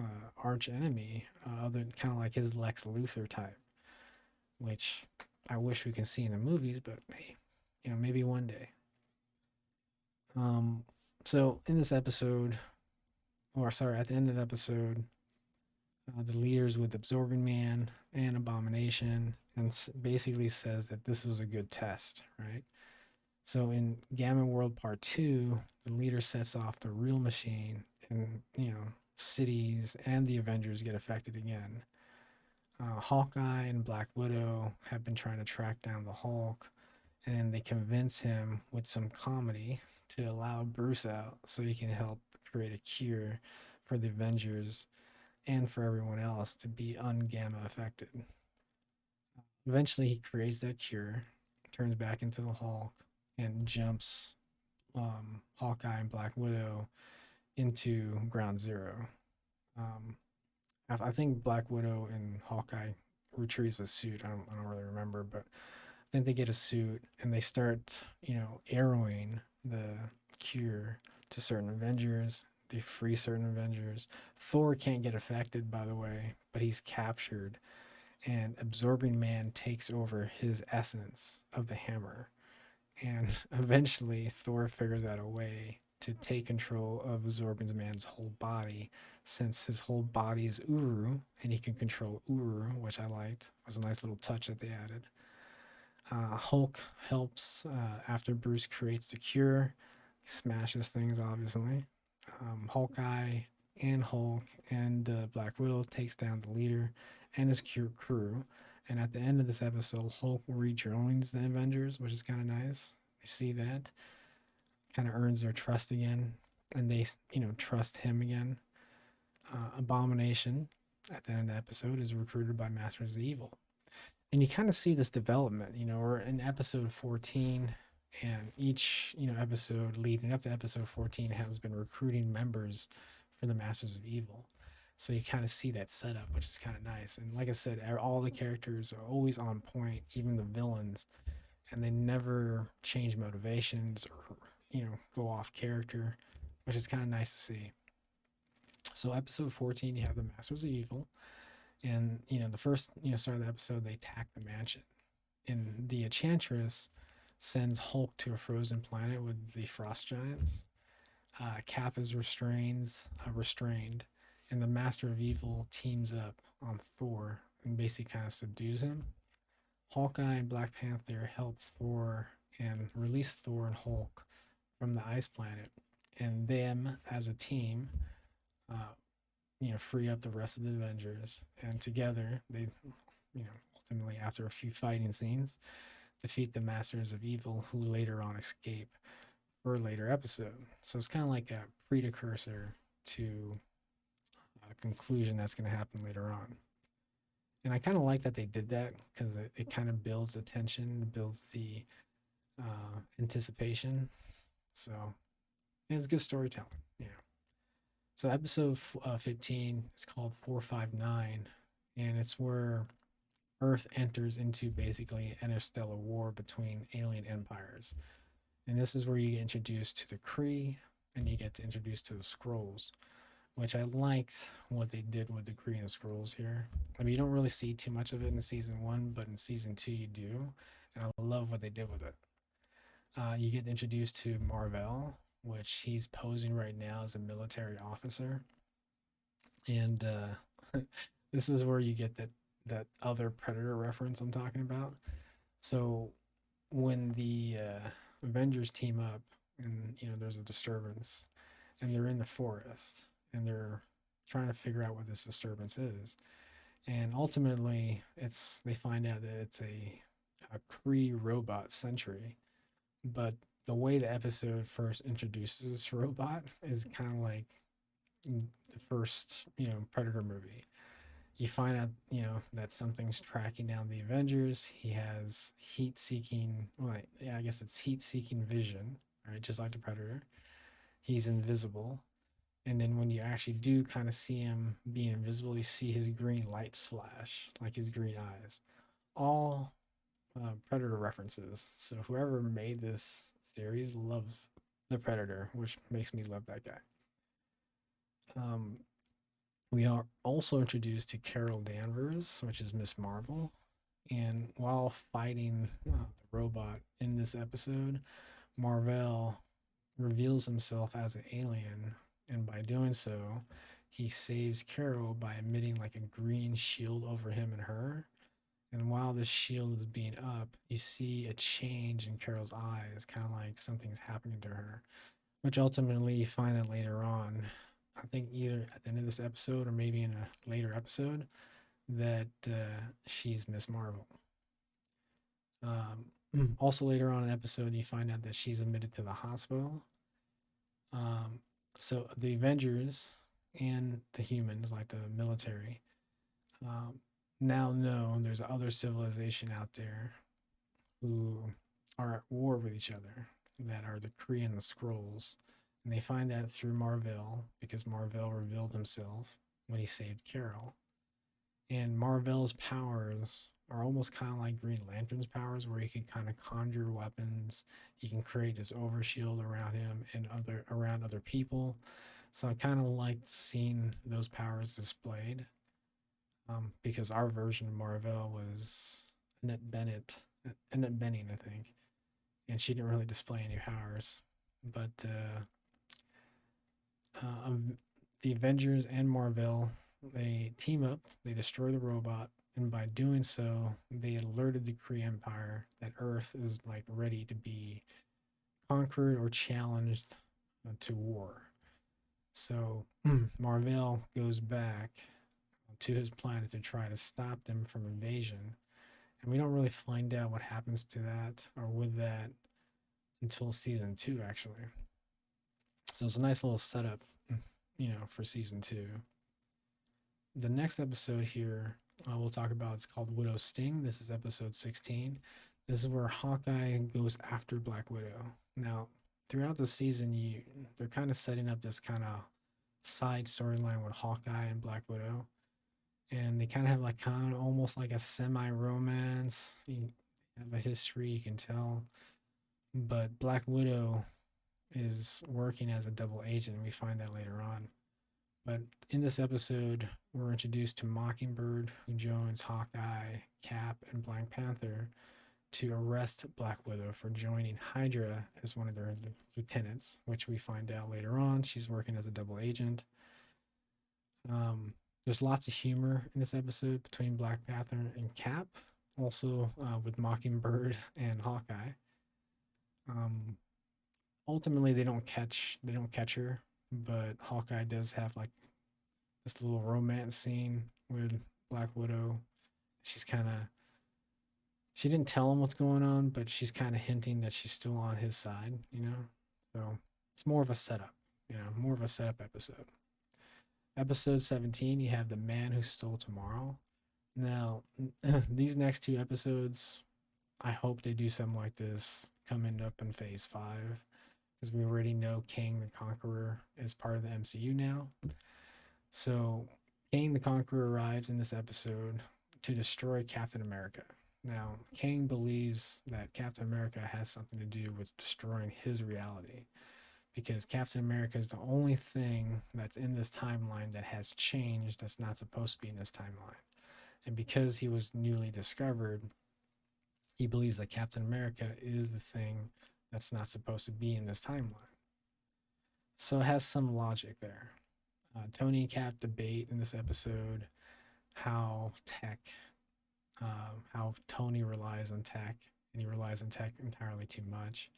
arch enemy, other kind of like his Lex Luthor type. which I wish we can see in the movies, but hey, maybe one day. Um, so in this episode, or sorry, at the end of the episode, the leaders with Absorbing Man and Abomination, and basically says that this was a good test, right? So in Gamma World Part 2, the leader sets off the real machine, and, cities and the Avengers get affected again. Hawkeye and Black Widow have been trying to track down the Hulk, and they convince him with some comedy to allow Bruce out so he can help create a cure for the Avengers and for everyone else to be ungamma affected. Eventually, he creates that cure, turns back into the Hulk, and jumps Hawkeye and Black Widow into Ground Zero. Um, I think Black Widow and Hawkeye retrieves a suit. I don't really remember, but I think they get a suit and they start, arrowing the cure to certain Avengers. They free certain Avengers. Thor can't get affected, by the way, but he's captured, and Absorbing Man takes over his essence of the hammer. And eventually, Thor figures out a way to take control of Absorbing Man's whole body, since his whole body is Uru, and he can control Uru, which I liked. It was a nice little touch that they added. Hulk helps after Bruce creates the cure. He smashes things, obviously. Hawkeye and Hulk and Black Widow takes down the leader and his crew. And at the end of this episode, Hulk rejoins the Avengers, which is kind of nice. You see that. Kind of earns their trust again. And they, trust him again. Abomination, at the end of the episode, is recruited by Masters of Evil. And you kind of see this development, we're in episode 14, and each, episode leading up to episode 14 has been recruiting members for the Masters of Evil. So you kind of see that setup, which is kind of nice. And like I said, all the characters are always on point, even the villains, and they never change motivations or, go off character, which is kind of nice to see. So episode 14, you have the Masters of Evil. And, the first, start of the episode, they attack the mansion. And the Enchantress sends Hulk to a frozen planet with the Frost Giants. Cap is restrained, and the Master of Evil teams up on Thor and basically kind of subdues him. Hawkeye and Black Panther help Thor and release Thor and Hulk from the ice planet, and them as a team, free up the rest of the Avengers, and together they, ultimately after a few fighting scenes, defeat the Masters of Evil, who later on escape for a later episode. So it's kind of like a precursor to a conclusion that's going to happen later on. And I kind of like that they did that because it kind of builds the tension, builds the anticipation. So it's good storytelling, So episode 15 is called 459, and it's where Earth enters into basically an interstellar war between alien empires. And this is where you get introduced to the Kree, and you get to introduce to the Skrulls, which I liked what they did with the Kree and the Skrulls here. I mean, you don't really see too much of it in season 1, but in season 2 you do, and I love what they did with it. You get introduced to Marvel, which he's posing right now as a military officer. And this is where you get that other Predator reference I'm talking about. So when the Avengers team up, and there's a disturbance, and they're in the forest, and they're trying to figure out what this disturbance is, and ultimately they find out that it's a Kree robot sentry. But the way the episode first introduces this robot is kind of like the first, Predator movie. You find out, that something's tracking down the Avengers. He has heat-seeking, well, yeah, I guess it's heat-seeking vision, right? Just like the Predator. He's invisible. And then when you actually do kind of see him being invisible, you see his green lights flash, like his green eyes. All Predator references. So whoever made this series loves the Predator, which makes me love that guy. We are also introduced to Carol Danvers, which is Miss Marvel, And while fighting the robot in this episode, Marvel reveals himself as an alien, and by doing so, he saves Carol by emitting like a green shield over him and her. And while this shield is being up, you see a change in Carol's eyes, kind of like something's happening to her, which ultimately you find out later on. I think either at the end of this episode or maybe in a later episode that she's Miss Marvel. Also, later on in the episode, you find out that she's admitted to the hospital. Um, so the Avengers and the humans, like the military, um, now know there's other civilization out there who are at war with each other that are the Kree and the Skrulls. And they find that through Marvel because Marvel revealed himself when he saved Carol. And Marvel's powers are almost kind of like Green Lantern's powers, where he can kind of conjure weapons. He can create this overshield around him and other around other people. So I kind of liked seeing those powers displayed, because our version of Marvel was Annette Bennett, Annette Bening, I think, and she didn't really display any powers. But the Avengers and Marvel, they team up, they destroy the robot, and by doing so, they alerted the Kree Empire that Earth is like ready to be conquered or challenged to war. So Marvel goes back to his planet to try to stop them from invasion, and we don't really find out what happens to that or with that until season two, actually. So it's a nice little setup, for season two. The next episode here we'll talk about, it's called Widow Sting. This is episode 16. This is where Hawkeye goes after Black Widow. Now, throughout the season, they're kind of setting up this kind of side storyline with Hawkeye and Black Widow, and they kind of have like kind of almost like a semi-romance. You have a history, you can tell, but Black Widow is working as a double agent. We find that later on. But in this episode, we're introduced to Mockingbird, who joins Hawkeye, Cap, and Black Panther to arrest Black Widow for joining Hydra as one of their lieutenants, which we find out later on she's working as a double agent. There's lots of humor in this episode between Black Panther and Cap, also with Mockingbird and Hawkeye. Ultimately, they don't catch her, but Hawkeye does have like this little romance scene with Black Widow. She's kind of she didn't tell him what's going on, but she's kind of hinting that she's still on his side. So it's more of a setup, more of a setup episode. Episode 17, you have The Man Who Stole Tomorrow. Now, these next two episodes, I hope they do something like this coming up in phase 5, because we already know Kang the Conqueror is part of the MCU now. So, Kang the Conqueror arrives in this episode to destroy Captain America. Now, Kang believes that Captain America has something to do with destroying his reality, because Captain America is the only thing that's in this timeline that has changed that's not supposed to be in this timeline. And because he was newly discovered, he believes that Captain America is the thing that's not supposed to be in this timeline. So it has some logic there. Tony and Cap debate in this episode how Tony relies on tech, and he relies on tech entirely too much.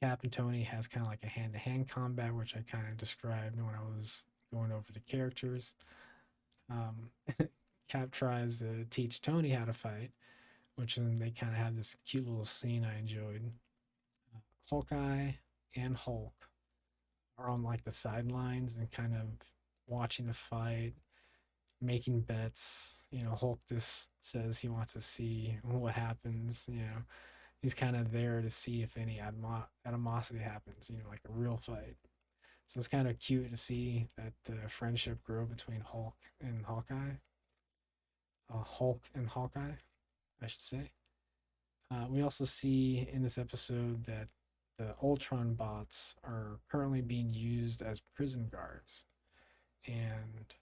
Cap and Tony has kind of like a hand-to-hand combat, which I kind of described when I was going over the characters. Cap tries to teach Tony how to fight, which then they kind of have this cute little scene I enjoyed. Hawkeye and Hulk are on like the sidelines and kind of watching the fight, making bets. Hulk just says he wants to see what happens. He's kind of there to see if any animosity happens, like a real fight. So it's kind of cute to see that friendship grow between Hulk and Hawkeye. Hulk and Hawkeye, I should say. We also see in this episode that the Ultron bots are currently being used as prison guards, and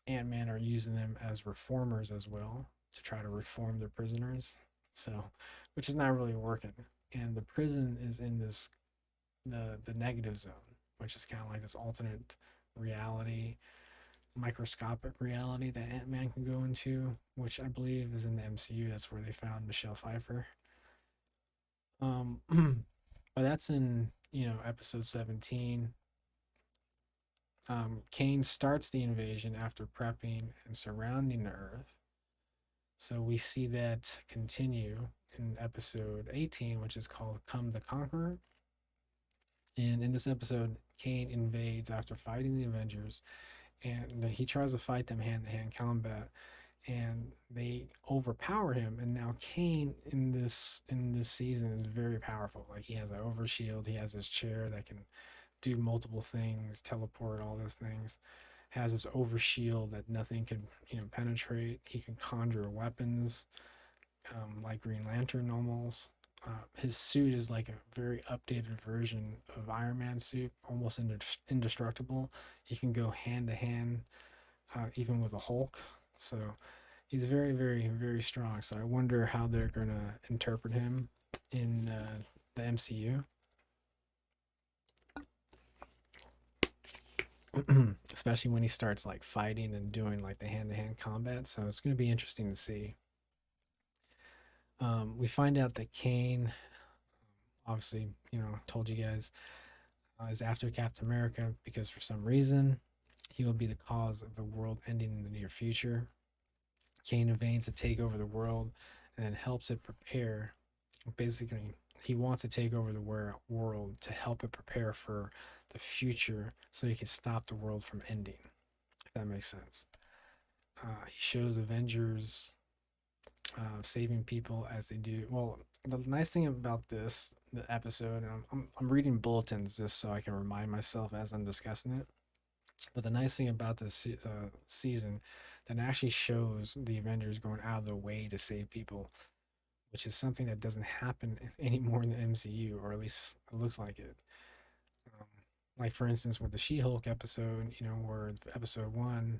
Ant-Man are using them as reformers as well to try to reform their prisoners. So, which is not really working. And the prison is in this the negative zone, which is kind of like this alternate reality, microscopic reality that Ant-Man can go into, which I believe is in the MCU. That's where they found Michelle Pfeiffer. But that's in episode 17. Kane starts the invasion after prepping and surrounding the Earth. So we see that continue in episode 18, which is called Come the Conqueror. And in this episode, Kane invades after fighting the Avengers, and he tries to fight them hand to hand combat, and they overpower him. And now Kane in this season is very powerful. Like, he has an overshield, he has his chair that can do multiple things, teleport, all those things. Has this overshield that nothing can penetrate. He can conjure weapons, like Green Lantern almost. His suit is like a very updated version of Iron Man's suit, almost indestructible. He can go hand to hand, even with the Hulk. So he's very, very, very strong. So I wonder how they're gonna interpret him in the MCU. Especially when he starts like fighting and doing like the hand-to-hand combat. So it's going to be interesting to see. We find out that Kane, obviously, told you guys, is after Captain America because for some reason he will be the cause of the world ending in the near future. Kane invades to take over the world and then helps it prepare. Basically, he wants to take over the world to help it prepare for the future so he can stop the world from ending, if that makes sense. He shows Avengers saving people as they do. Well, the nice thing about the episode, and I'm reading bulletins just so I can remind myself as I'm discussing it. But the nice thing about this season, that it actually shows the Avengers going out of their way to save people, which is something that doesn't happen anymore in the MCU, or at least it looks like it. Um, like, for instance, with the She-Hulk episode, where episode 1,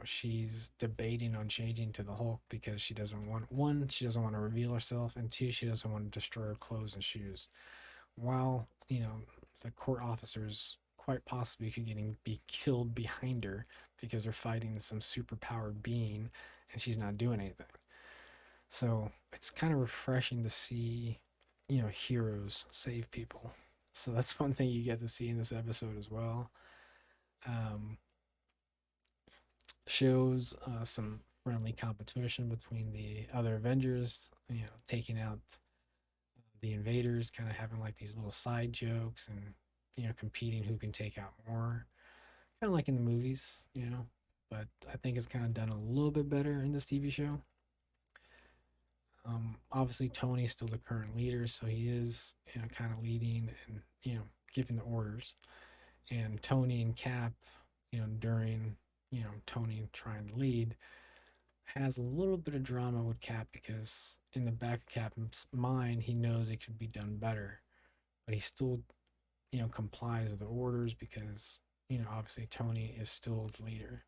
she's debating on changing to the Hulk because she doesn't want, one, she doesn't want to reveal herself, and two, she doesn't want to destroy her clothes and shoes. While, the court officers quite possibly could be killed behind her because they're fighting some superpowered being and she's not doing anything. So it's kind of refreshing to see, heroes save people. So that's one thing you get to see in this episode as well. Um, Shows some friendly competition between the other Avengers, taking out the invaders, kind of having like these little side jokes and, competing who can take out more. Kind of like in the movies, but I think it's kind of done a little bit better in this TV show. Obviously, Tony's still the current leader, so he is, kind of leading and, giving the orders. And Tony and Cap, during, Tony trying to lead, has a little bit of drama with Cap because in the back of Cap's mind, he knows it could be done better, but he still, complies with the orders because, obviously Tony is still the leader.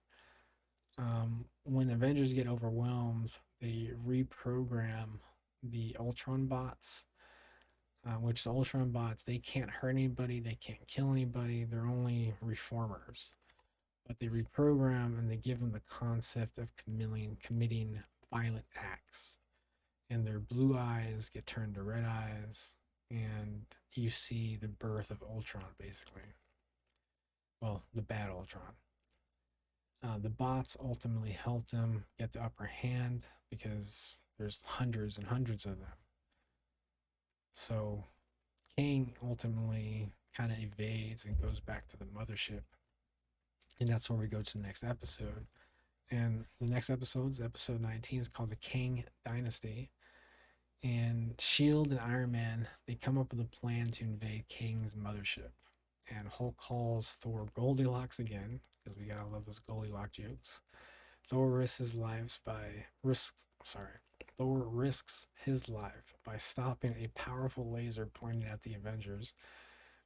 When the Avengers get overwhelmed, they reprogram the Ultron bots, which the Ultron bots, they can't hurt anybody, they can't kill anybody, they're only reformers. But they reprogram and they give them the concept of committing violent acts. And their blue eyes get turned to red eyes, and you see the birth of Ultron, basically. Well, the bad Ultron. The bots ultimately help them get the upper hand because there's hundreds and hundreds of them. So King ultimately kind of evades and goes back to the mothership. And that's where we go to the next episode. And the next episode is episode 19. It's called the Kang Dynasty. And Shield and Iron Man, they come up with a plan to invade Kang's mothership. And Hulk calls Thor Goldilocks again, because we gotta love those Goldilocks jokes. Thor risks his life Thor risks his life by stopping a powerful laser pointed at the Avengers,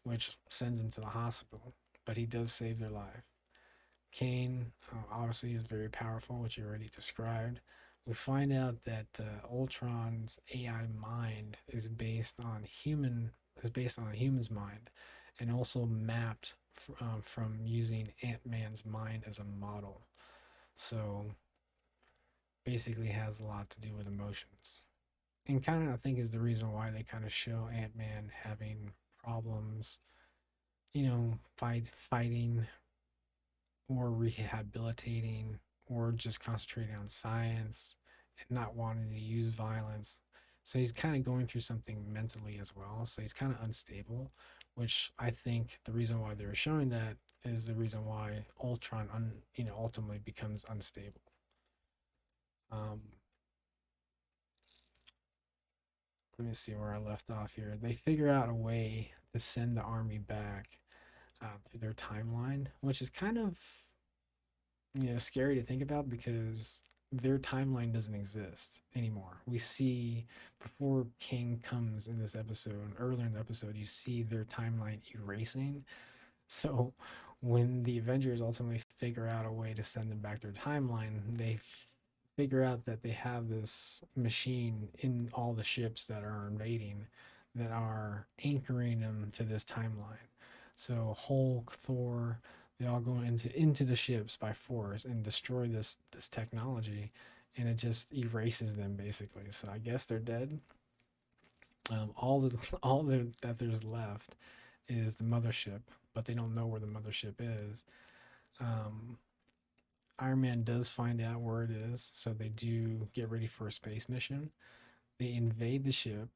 which sends him to the hospital. But he does save their life. Kane, obviously, is very powerful, which you already described. we find out that Ultron's AI mind is based on a human's mind, and also mapped from using Ant-Man's mind as a model. So basically, has a lot to do with emotions, and kind of I think is the reason why they kind of show Ant-Man having problems, fighting or rehabilitating or just concentrating on science and not wanting to use violence. So he's kind of going through something mentally as well. So he's kind of unstable, which I think the reason why they're showing that is the reason why Ultron, ultimately becomes unstable. Um, Let me see where I left off here. They figure out a way to send the army back through their timeline, which is kind of scary to think about because their timeline doesn't exist anymore. We see before King comes in this episode, earlier in the episode, you see their timeline erasing. So when the Avengers ultimately figure out a way to send them back their timeline, they figure out that they have this machine in all the ships that are invading that are anchoring them to this timeline. So Hulk, Thor, they all go into the ships by force and destroy this technology, and it just erases them basically. So I guess they're dead. That there's left is the mothership, but they don't know where the mothership is. Um, Iron Man does find out where it is, so they do get ready for a space mission. They invade the ship,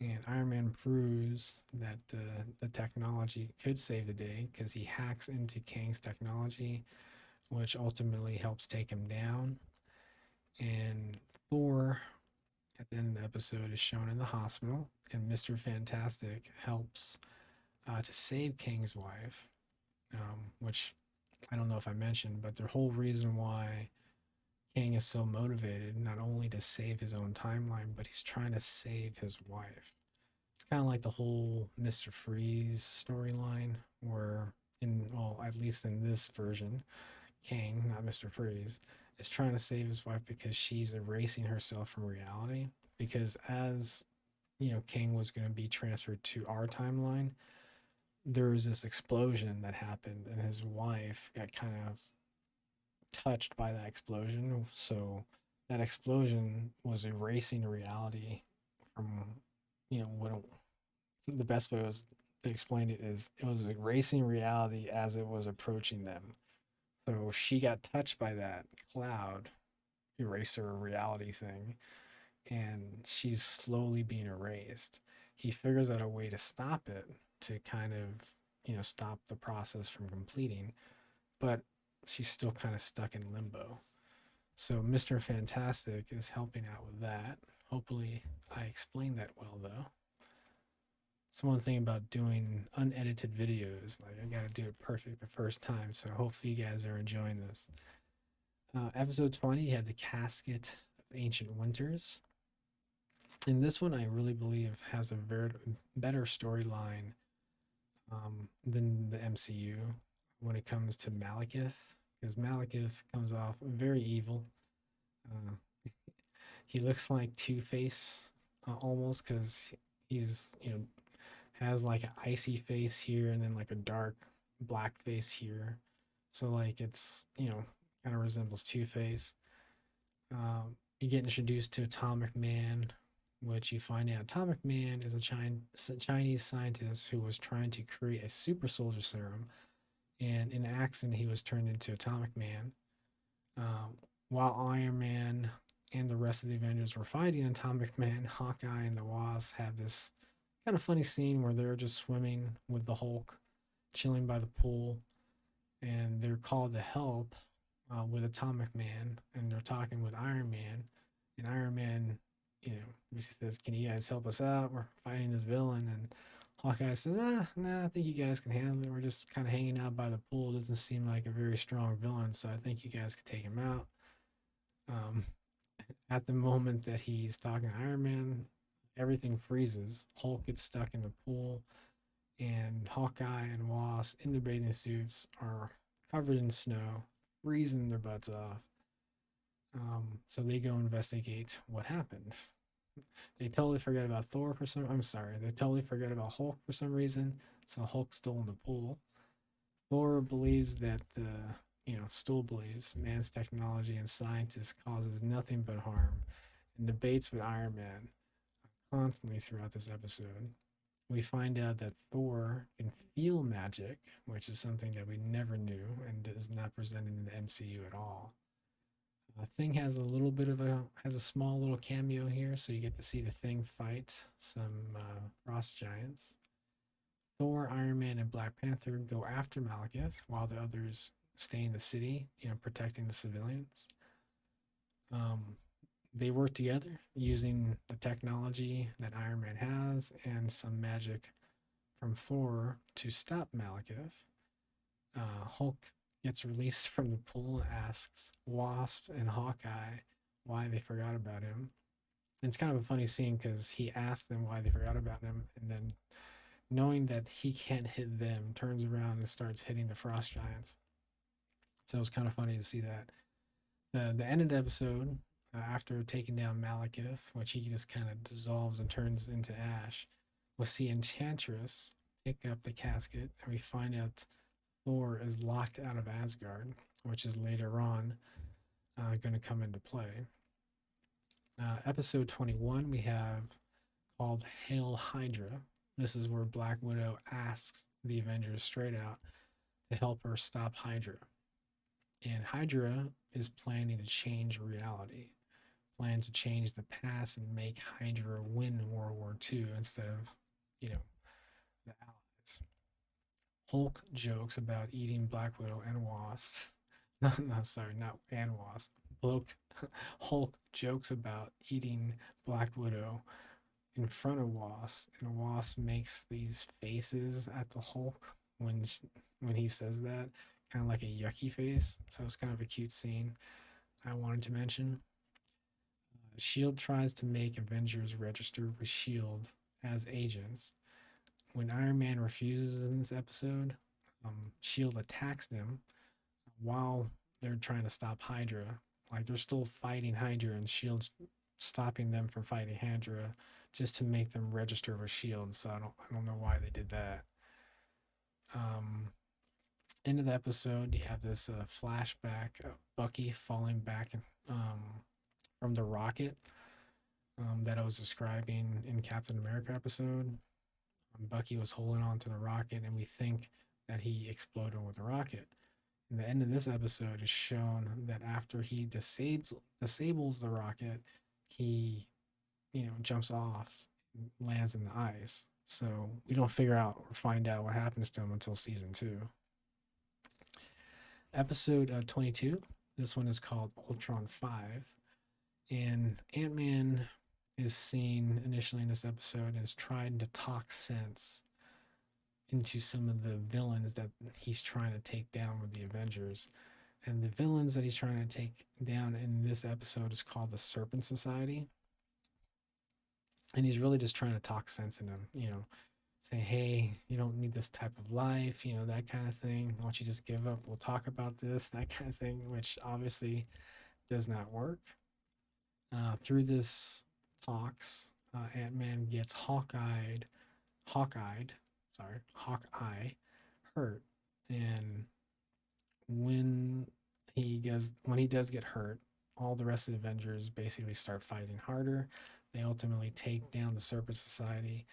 and Iron Man proves that the technology could save the day because he hacks into Kang's technology, which ultimately helps take him down. And Thor, at the end of the episode, is shown in the hospital, and Mr. Fantastic helps to save Kang's wife, which I don't know if I mentioned, but the whole reason why Kang is so motivated, not only to save his own timeline, but he's trying to save his wife. It's kind of like the whole Mr. Freeze storyline, where at least in this version, Kang, not Mr. Freeze, is trying to save his wife because she's erasing herself from reality. Because as Kang was going to be transferred to our timeline, there was this explosion that happened, and his wife got kind of touched by that explosion. So that explosion was erasing reality from, what the best way was to explain it is it was erasing reality as it was approaching them. So she got touched by that cloud eraser reality thing, and she's slowly being erased. He figures out a way to stop it, to kind of, stop the process from completing, but she's still kind of stuck in limbo. So Mr. Fantastic is helping out with that. Hopefully, I explained that well, though. It's one thing about doing unedited videos. Like, I gotta do it perfect the first time. So hopefully, you guys are enjoying this. Episode 20 had the Casket of Ancient Winters. And this one, I really believe, has a very better storyline than the MCU when it comes to Malekith, because Malekith comes off very evil. Uh, he looks like Two-Face almost, because he's has like an icy face here and then like a dark black face here. So like it's kind of resembles Two-Face. You get introduced to Atomic Man, which you find out Atomic Man is a Chinese scientist who was trying to create a super soldier serum, and in an accident he was turned into Atomic Man. Um, while Iron Man and the rest of the Avengers were fighting Atomic Man, Hawkeye and the Wasp have this kind of funny scene where they're just swimming with the Hulk, chilling by the pool, and they're called to help with Atomic Man, and they're talking with Iron Man, and Iron Man, he says, "Can you guys help us out? We're fighting this villain." And Hawkeye says, nah, I think you guys can handle it. We're just kind of hanging out by the pool. Doesn't seem like a very strong villain, so I think you guys could take him out." Um, at the moment that he's talking to Iron Man, everything freezes. Hulk gets stuck in the pool, and Hawkeye and Wasp in their bathing suits are covered in snow, freezing their butts off. So they go investigate what happened. They totally forget about Thor for some. I'm sorry, they totally forget about Hulk for some reason. So Hulk stole in the pool. Thor believes that Stool believes man's technology and scientists causes nothing but harm, and debates with Iron Man constantly throughout this episode. We find out that Thor can feel magic, which is something that we never knew and is not presented in the MCU at all. Thing has a small little cameo here, so you get to see the Thing fight some frost giants. Thor, Iron Man, and Black Panther go after Malekith while the others stay in the city, protecting the civilians. Um, they work together using the technology that Iron Man has and some magic from Thor to stop Malekith. Hulk gets released from the pool and asks Wasp and Hawkeye why they forgot about him. And it's kind of a funny scene because he asks them why they forgot about him, and then knowing that he can't hit them, turns around and starts hitting the frost giants. So it was kind of funny to see that. The end of the episode, after taking down Malekith, which he just kind of dissolves and turns into ash, we'll see Enchantress pick up the casket, and we find out Thor is locked out of Asgard, which is later on going to come into play. Episode 21 we have called Hail Hydra. This is where Black Widow asks the Avengers straight out to help her stop Hydra. And Hydra is planning to change reality, plans to change the past and make Hydra win World War II instead of, the Allies. Hulk jokes about eating Black Widow and Wasp. No, no, sorry, not and Wasp. Hulk jokes about eating Black Widow in front of Wasp, and Wasp makes these faces at the Hulk when he says that, kind of like a yucky face. So it's kind of a cute scene I wanted to mention. Shield tries to make Avengers register with Shield as agents. When Iron Man refuses in this episode, Shield attacks them while they're trying to stop Hydra. Like they're still fighting Hydra, and Shield's stopping them from fighting Hydra just to make them register with Shield. So I don't know why they did that. End of the episode, you have this flashback of Bucky falling back from the rocket that I was describing in Captain America episode. Bucky was holding on to the rocket, and we think that he exploded with the rocket. And the end of this episode is shown that after he disables the rocket, he, jumps off, and lands in the ice. So we don't figure out or find out what happens to him until season 2. Episode 22. This one is called Ultron 5. And Ant-Man is seen initially in this episode as trying to talk sense into some of the villains that he's trying to take down with the Avengers. And the villains that he's trying to take down in this episode is called the Serpent Society. And he's really just trying to talk sense in them, say, hey, you don't need this type of life, that kind of thing. Why don't you just give up? We'll talk about this, that kind of thing, which obviously does not work. Through this talks, Ant-Man gets Hawkeye hurt, and when he does get hurt, all the rest of the Avengers basically start fighting harder. They ultimately take down the Serpent Society,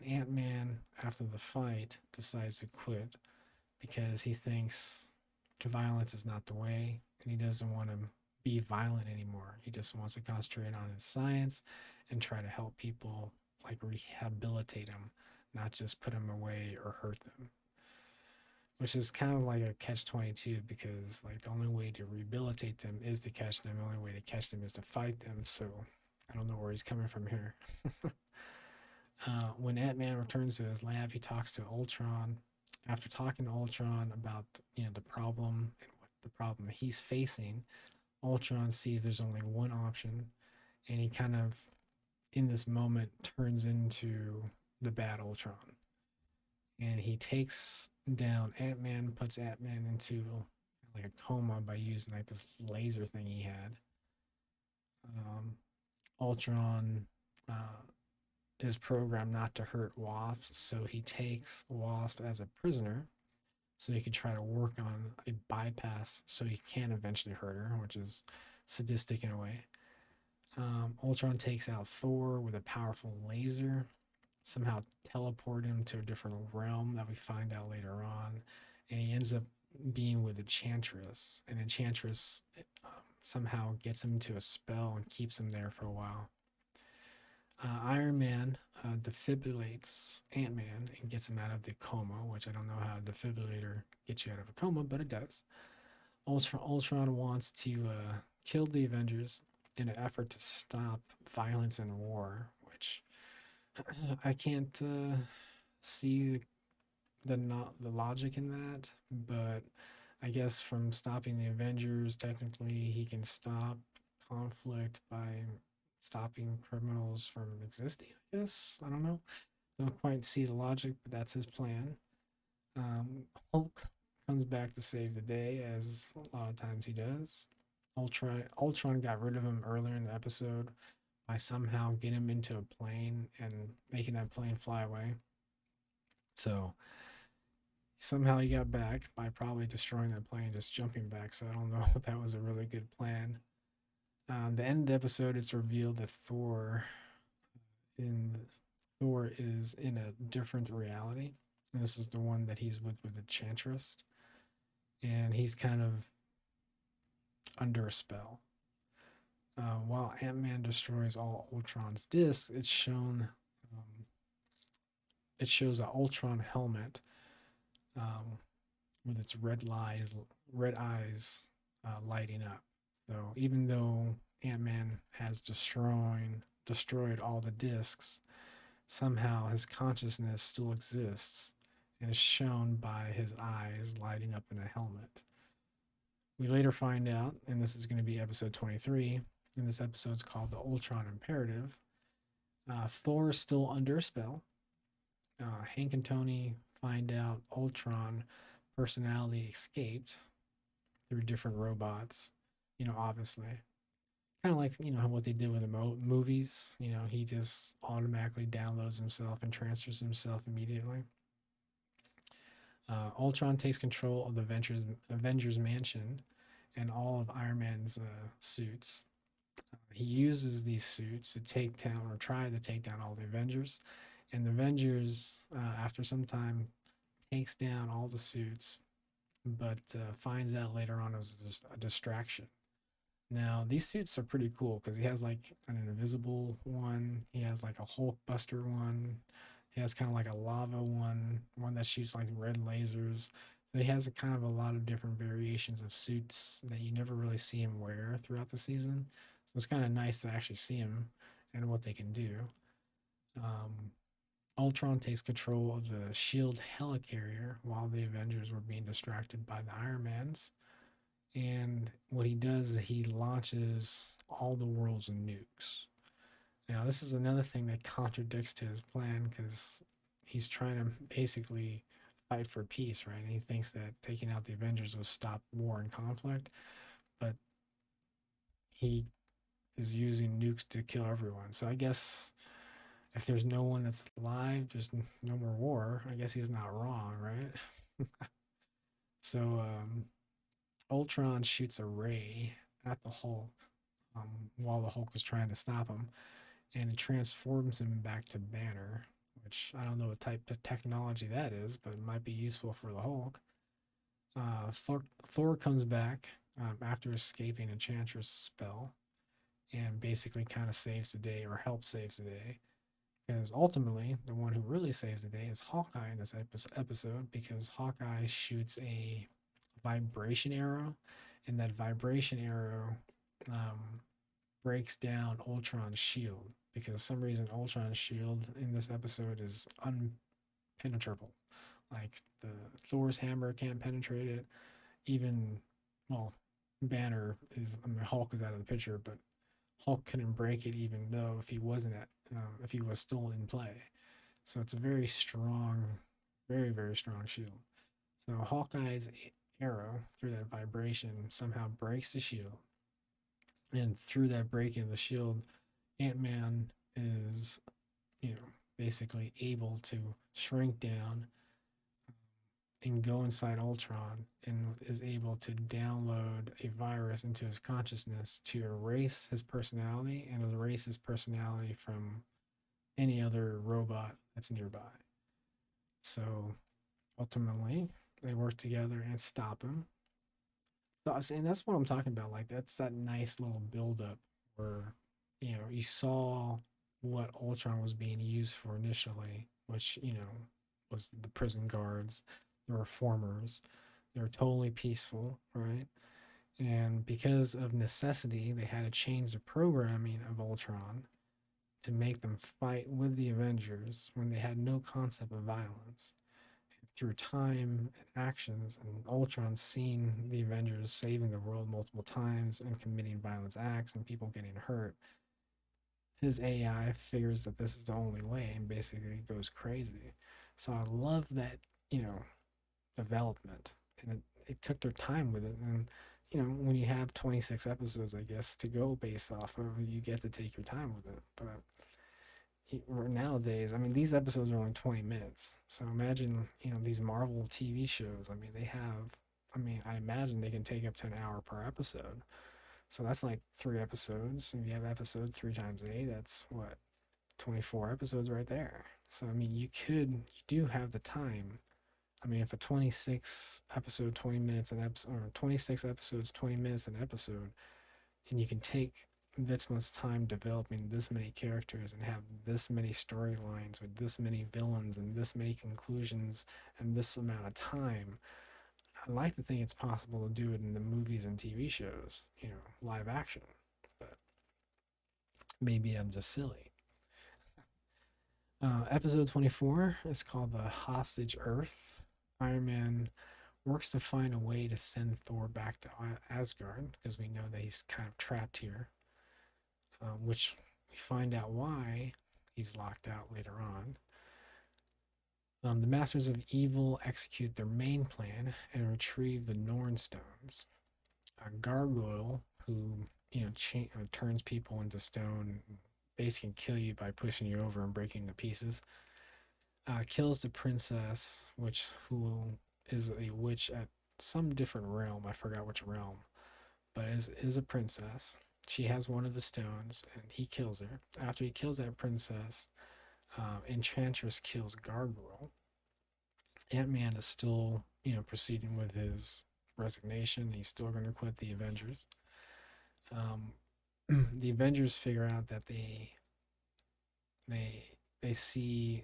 and Ant-Man, after the fight, decides to quit because he thinks violence is not the way, and he doesn't want to be violent anymore. He just wants to concentrate on his science and try to help people, like rehabilitate them, not just put them away or hurt them. Which is kind of like a catch-22 because like the only way to rehabilitate them is to catch them. The only way to catch them is to fight them. So I don't know where he's coming from here. When Ant-Man returns to his lab, he talks to Ultron. After talking to Ultron about the problem and what the problem he's facing, Ultron sees there's only one option, and he kind of, in this moment, turns into the bad Ultron. And he takes down Ant-Man, puts Ant-Man into like a coma by using like this laser thing he had. Um, Ultron is programmed not to hurt Wasp, so he takes Wasp as a prisoner so he could try to work on a bypass so he can eventually hurt her, which is sadistic in a way. Ultron takes out Thor with a powerful laser, somehow teleport him to a different realm that we find out later on, and he ends up being with Enchantress, and Enchantress somehow gets him to a spell and keeps him there for a while. Iron Man defibrillates Ant-Man and gets him out of the coma, which I don't know how a defibrillator gets you out of a coma, but it does. Ultron wants to kill the Avengers in an effort to stop violence and war, which I can't see the logic in that, but I guess from stopping the Avengers, technically he can stop conflict by stopping criminals from existing. I guess I don't know. Don't quite see the logic, but that's his plan. Um, Hulk comes back to save the day, as a lot of times he does. Ultron got rid of him earlier in the episode by somehow getting him into a plane and making that plane fly away. So somehow he got back by probably destroying that plane, just jumping back. So I don't know if that was a really good plan. The end of the episode, it's revealed that in Thor is in a different reality, and this is the one that he's with Enchantress, and he's kind of under a spell. While Ant Man destroys all Ultron's discs, um, it shows an Ultron helmet um, with its red eyes lighting up. So even though Ant Man has destroyed all the discs, somehow his consciousness still exists and is shown by his eyes lighting up in a helmet. We later find out, and this is going to be episode 23, and this episode's called the Ultron Imperative. Thor is still under a spell. Hank and Tony find out Ultron personality escaped through different robots, obviously. Kind of like, what they did with the movies. He just automatically downloads himself and transfers himself immediately. Ultron takes control of the Avengers Mansion and all of Iron Man's suits. He uses these suits to take down or try to take down all the Avengers. And the Avengers, after some time, takes down all the suits, but finds out later on it was just a distraction. Now, these suits are pretty cool because he has like an invisible one, he has like a Hulk Buster one, he has kind of like a lava one that shoots like red lasers. So he has a kind of a lot of different variations of suits that you never really see him wear throughout the season. So it's kind of nice to actually see him and what they can do. Um, Ultron takes control of the Shield helicarrier while the Avengers were being distracted by the Iron Mans. And what he does is he launches all the world's nukes. Now, this is another thing that contradicts to his plan because he's trying to basically fight for peace, right? And he thinks that taking out the Avengers will stop war and conflict, but he is using nukes to kill everyone. So I guess if there's no one that's alive, there's no more war. I guess he's not wrong, right? So Ultron shoots a ray at the Hulk while the Hulk was trying to stop him, and it transforms him back to Banner, which I don't know what type of technology that is, but it might be useful for the Hulk. Thor comes back after escaping Enchantress' spell and basically kind of saves the day or helps saves the day. Because ultimately, the one who really saves the day is Hawkeye in this episode because Hawkeye shoots a vibration arrow, and that vibration arrow um, breaks down Ultron's shield because some reason Ultron's shield in this episode is unpenetrable. Like the Thor's hammer can't penetrate it. Even well, Banner is Hulk is out of the picture, but Hulk couldn't break it even though if he wasn't if he was still in play. So it's a very strong, very very strong shield. So Hawkeye's arrow through that vibration somehow breaks the shield, And through that breaking of the shield, Ant-Man is, basically able to shrink down and go inside Ultron and is able to download a virus into his consciousness to erase his personality and erase his personality from any other robot that's nearby. So ultimately, they work together and stop him. So I was saying that's what I'm talking about. Like that's that nice little buildup where you saw what Ultron was being used for initially, which was the prison guards, the reformers. They were totally peaceful, right? And because of necessity, they had to change the programming of Ultron to make them fight with the Avengers when they had no concept of violence. Through time and actions, and Ultron seeing the Avengers saving the world multiple times and committing violent acts and people getting hurt, his AI figures that this is the only way and basically goes crazy. So I love that, you know, development. And it took their time with it. And, when you have 26 episodes, I guess, to go based off of, you get to take your time with it. But nowadays, I mean, these episodes are only 20 minutes. So imagine, these Marvel TV shows. I mean, I imagine they can take up to an hour per episode. So that's like 3 episodes. If you have episode 3 times 8, that's what, 24 episodes right there. So, I mean, you do have the time. I mean, if a 26 episode, 20 minutes an episode, or 26 episodes, 20 minutes an episode, and you can take this much time developing this many characters and have this many storylines with this many villains and this many conclusions and this amount of time. I like to think it's possible to do it in the movies and TV shows, live action. But maybe I'm just silly. Episode 24 is called The Hostage Earth. Iron Man works to find a way to send Thor back to Asgard because we know that he's kind of trapped here, which we find out why he's locked out later on. The Masters of Evil execute their main plan and retrieve the Norn Stones. Gargoyle, who turns people into stone, basically can kill you by pushing you over and breaking to pieces, kills the princess, who is a witch at some different realm. I forgot which realm, but is a princess. She has one of the stones, and he kills her. After he kills that princess, Enchantress kills Gargoyle. Ant-Man is still, proceeding with his resignation. He's still going to quit the Avengers. Um, the Avengers figure out that they see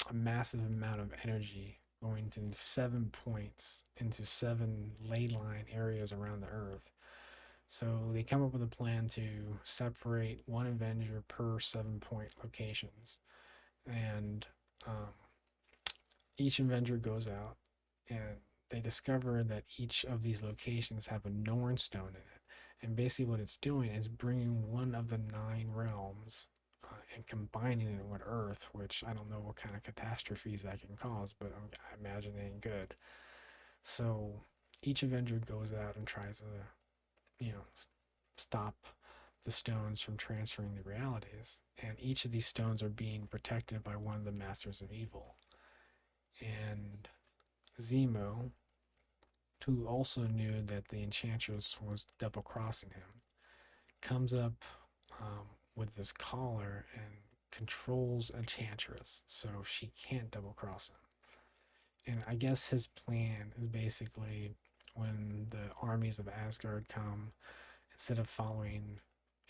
a massive amount of energy going to 7 points into 7 ley line areas around the Earth. So they come up with a plan to separate one Avenger per 7 point locations. And each Avenger goes out and they discover that each of these locations have a Norn Stone in it. And basically, what it's doing is bringing one of the 9 realms and combining it with Earth, which I don't know what kind of catastrophes that can cause, but I imagine it ain't good. So each Avenger goes out and tries to, stop the stones from transferring the realities. And each of these stones are being protected by one of the Masters of Evil. And Zemo, who also knew that the Enchantress was double crossing him, comes up with this collar and controls Enchantress so she can't double cross him. And I guess his plan is basically when the armies of Asgard come, instead of following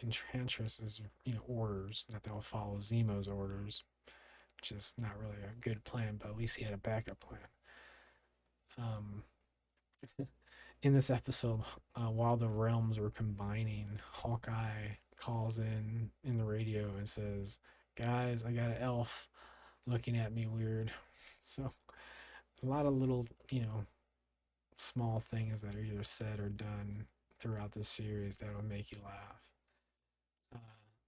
Enchantress's orders, that they'll follow Zemo's orders, which is not really a good plan, but at least he had a backup plan. Um, in this episode, while the realms were combining, Hawkeye calls in the radio and says, "Guys, I got an elf looking at me weird." So a lot of little, small things that are either said or done throughout this series that will make you laugh. Uh,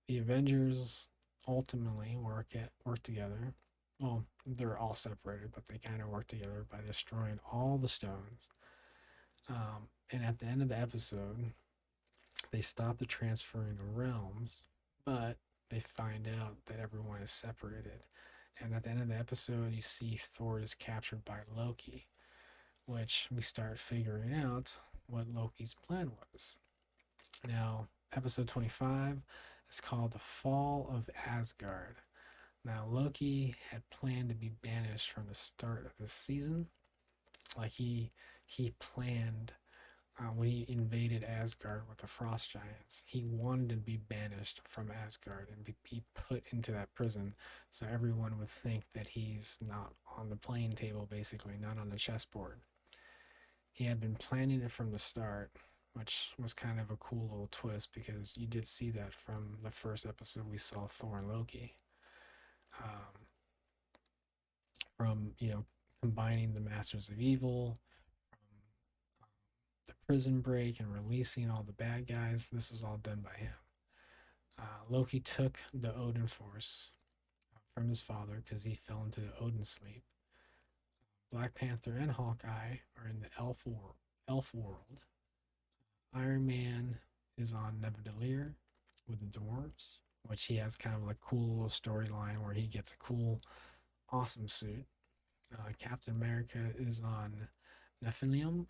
the Avengers ultimately work together. Well, they're all separated, but they kind of work together by destroying all the stones. And at the end of the episode, They stop the transferring of realms, but they find out that everyone is separated. And at the end of the episode, you see Thor is captured by Loki, which we start figuring out what Loki's plan was. Now, episode 25 is called The Fall of Asgard. Now, Loki had planned to be banished from the start of this season. Like he planned when he invaded Asgard with the Frost Giants. He wanted to be banished from Asgard and be put into that prison, so everyone would think that he's not on the playing table, basically, not on the chessboard. He had been planning it from the start, which was kind of a cool little twist because you did see that from the first episode we saw Thor and Loki. Um, from, combining the Masters of Evil, from the prison break and releasing all the bad guys, this was all done by him. Loki took the Odin Force from his father because he fell into Odin sleep. Black Panther and Hawkeye are in the elf world. Iron Man is on Nebuchadnezzar with the dwarves, which he has kind of a cool little storyline where he gets a cool, awesome suit. Captain America is on Nephilim.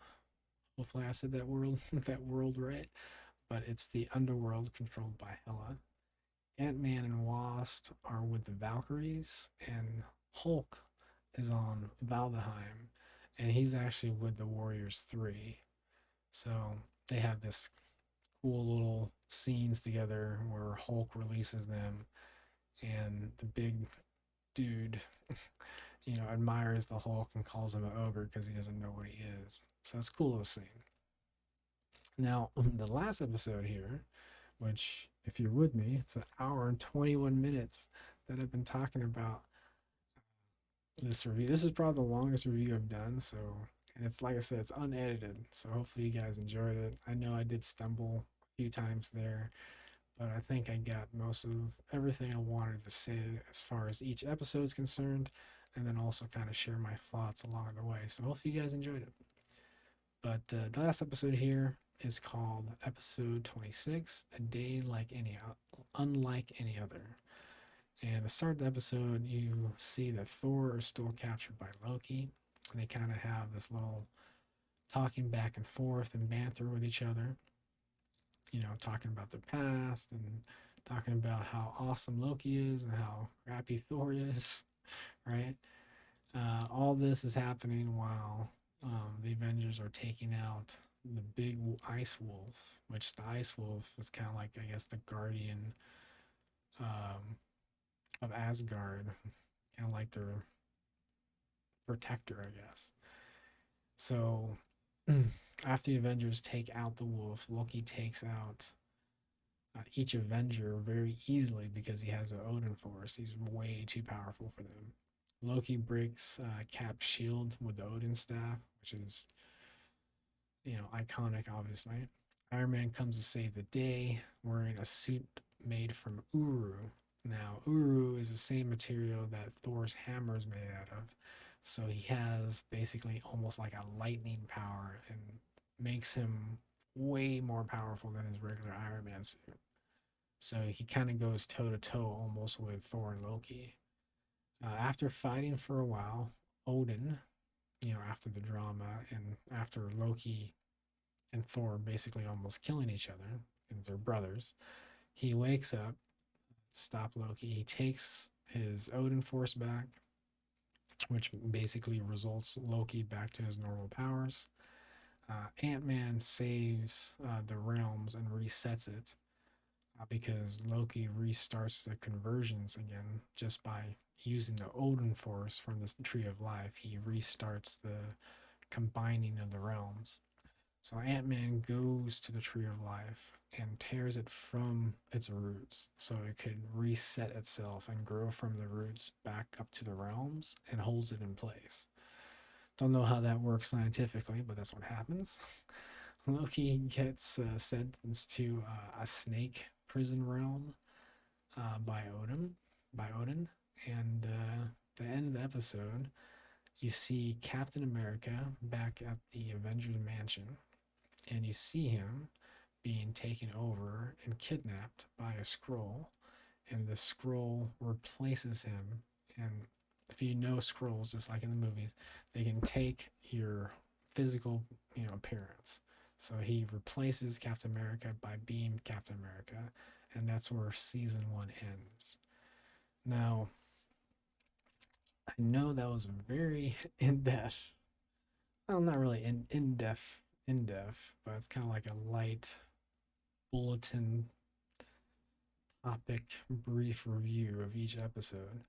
Hopefully, I said that world right. But it's the underworld controlled by Hela. Ant-Man and Wasp are with the Valkyries, and Hulk is on Valdeheim, and he's actually with the Warriors 3. So they have this cool little scenes together where Hulk releases them, and the big dude, admires the Hulk and calls him an ogre because he doesn't know what he is. So it's a cool little scene. Now, the last episode here, which, if you're with me, it's an hour and 21 minutes that I've been talking about this review. This is probably the longest review I've done, so, and it's like I said, it's unedited, so hopefully you guys enjoyed it. I know I did stumble a few times there, but I think I got most of everything I wanted to say as far as each episode is concerned, and then also kind of share my thoughts along the way. So hopefully you guys enjoyed it. But the last episode here is called episode 26, A Day Unlike Any Other. And at the start of the episode, you see that Thor is still captured by Loki. And they kind of have this little talking back and forth and banter with each other, talking about their past and talking about how awesome Loki is and how crappy Thor is, right? All this is happening while the Avengers are taking out the big ice wolf, which the ice wolf is kind of like, I guess, the guardian of Asgard, kind of like their protector, I guess. So after the Avengers take out the wolf, Loki takes out each Avenger very easily because he has an Odin Force. He's way too powerful for them. Loki breaks Cap's shield with the Odin staff, which is, iconic, obviously. Iron Man comes to save the day wearing a suit made from Uru. Now, Uru is the same material that Thor's hammer is made out of. So he has basically almost like a lightning power and makes him way more powerful than his regular Iron Man suit. So he kind of goes toe to toe almost with Thor and Loki. After fighting for a while, Odin, after the drama and after Loki and Thor basically almost killing each other because they're brothers, he wakes up to stop Loki. He takes his Odin Force back, which basically results Loki back to his normal powers. Ant-Man saves the realms and resets it because Loki restarts the conversions again just by using the Odin Force from the Tree of Life. He restarts the combining of the realms. So Ant-Man goes to the Tree of Life and tears it from its roots so it could reset itself and grow from the roots back up to the realms and holds it in place. Don't know how that works scientifically, but that's what happens. Loki gets sentenced to a snake prison realm by Odin, and the end of the episode, you see Captain America back at the Avengers mansion, and you see him being taken over and kidnapped by a scroll, and the scroll replaces him. And if you know scrolls, just like in the movies, they can take your physical, appearance. So he replaces Captain America by being Captain America, and that's where season one ends. Now, I know that was very in depth. Well, not really in depth, but it's kind of like a light bulletin topic brief review of each episode.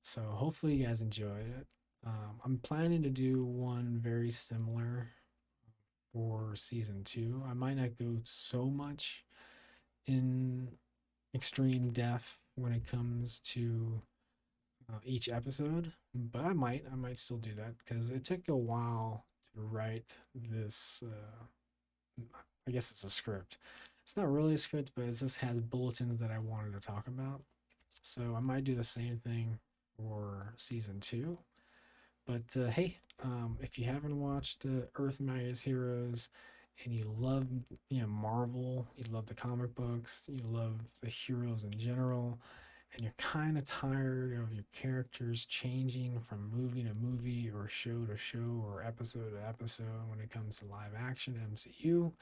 So hopefully you guys enjoyed it. I'm planning to do one very similar for season two. I might not go so much in extreme depth when it comes to each episode, but I might still do that because it took a while to write this. I guess it's a script. It's not really a script, but it just has bulletins that I wanted to talk about. So I might do the same thing for season two. But hey, if you haven't watched Earth Mightiest Heroes and you love Marvel, you love the comic books, you love the heroes in general, and you're kind of tired of your characters changing from movie to movie or show to show or episode to episode when it comes to live action MCU,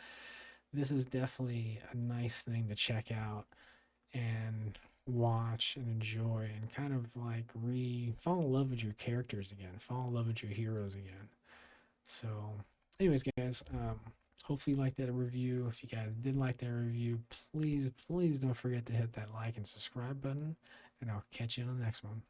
this is definitely a nice thing to check out and watch and enjoy and kind of like fall in love with your characters again, fall in love with your heroes again. So, anyways, guys, hopefully you liked that review. If you guys did like that review, please don't forget to hit that like and subscribe button, and I'll catch you on the next one.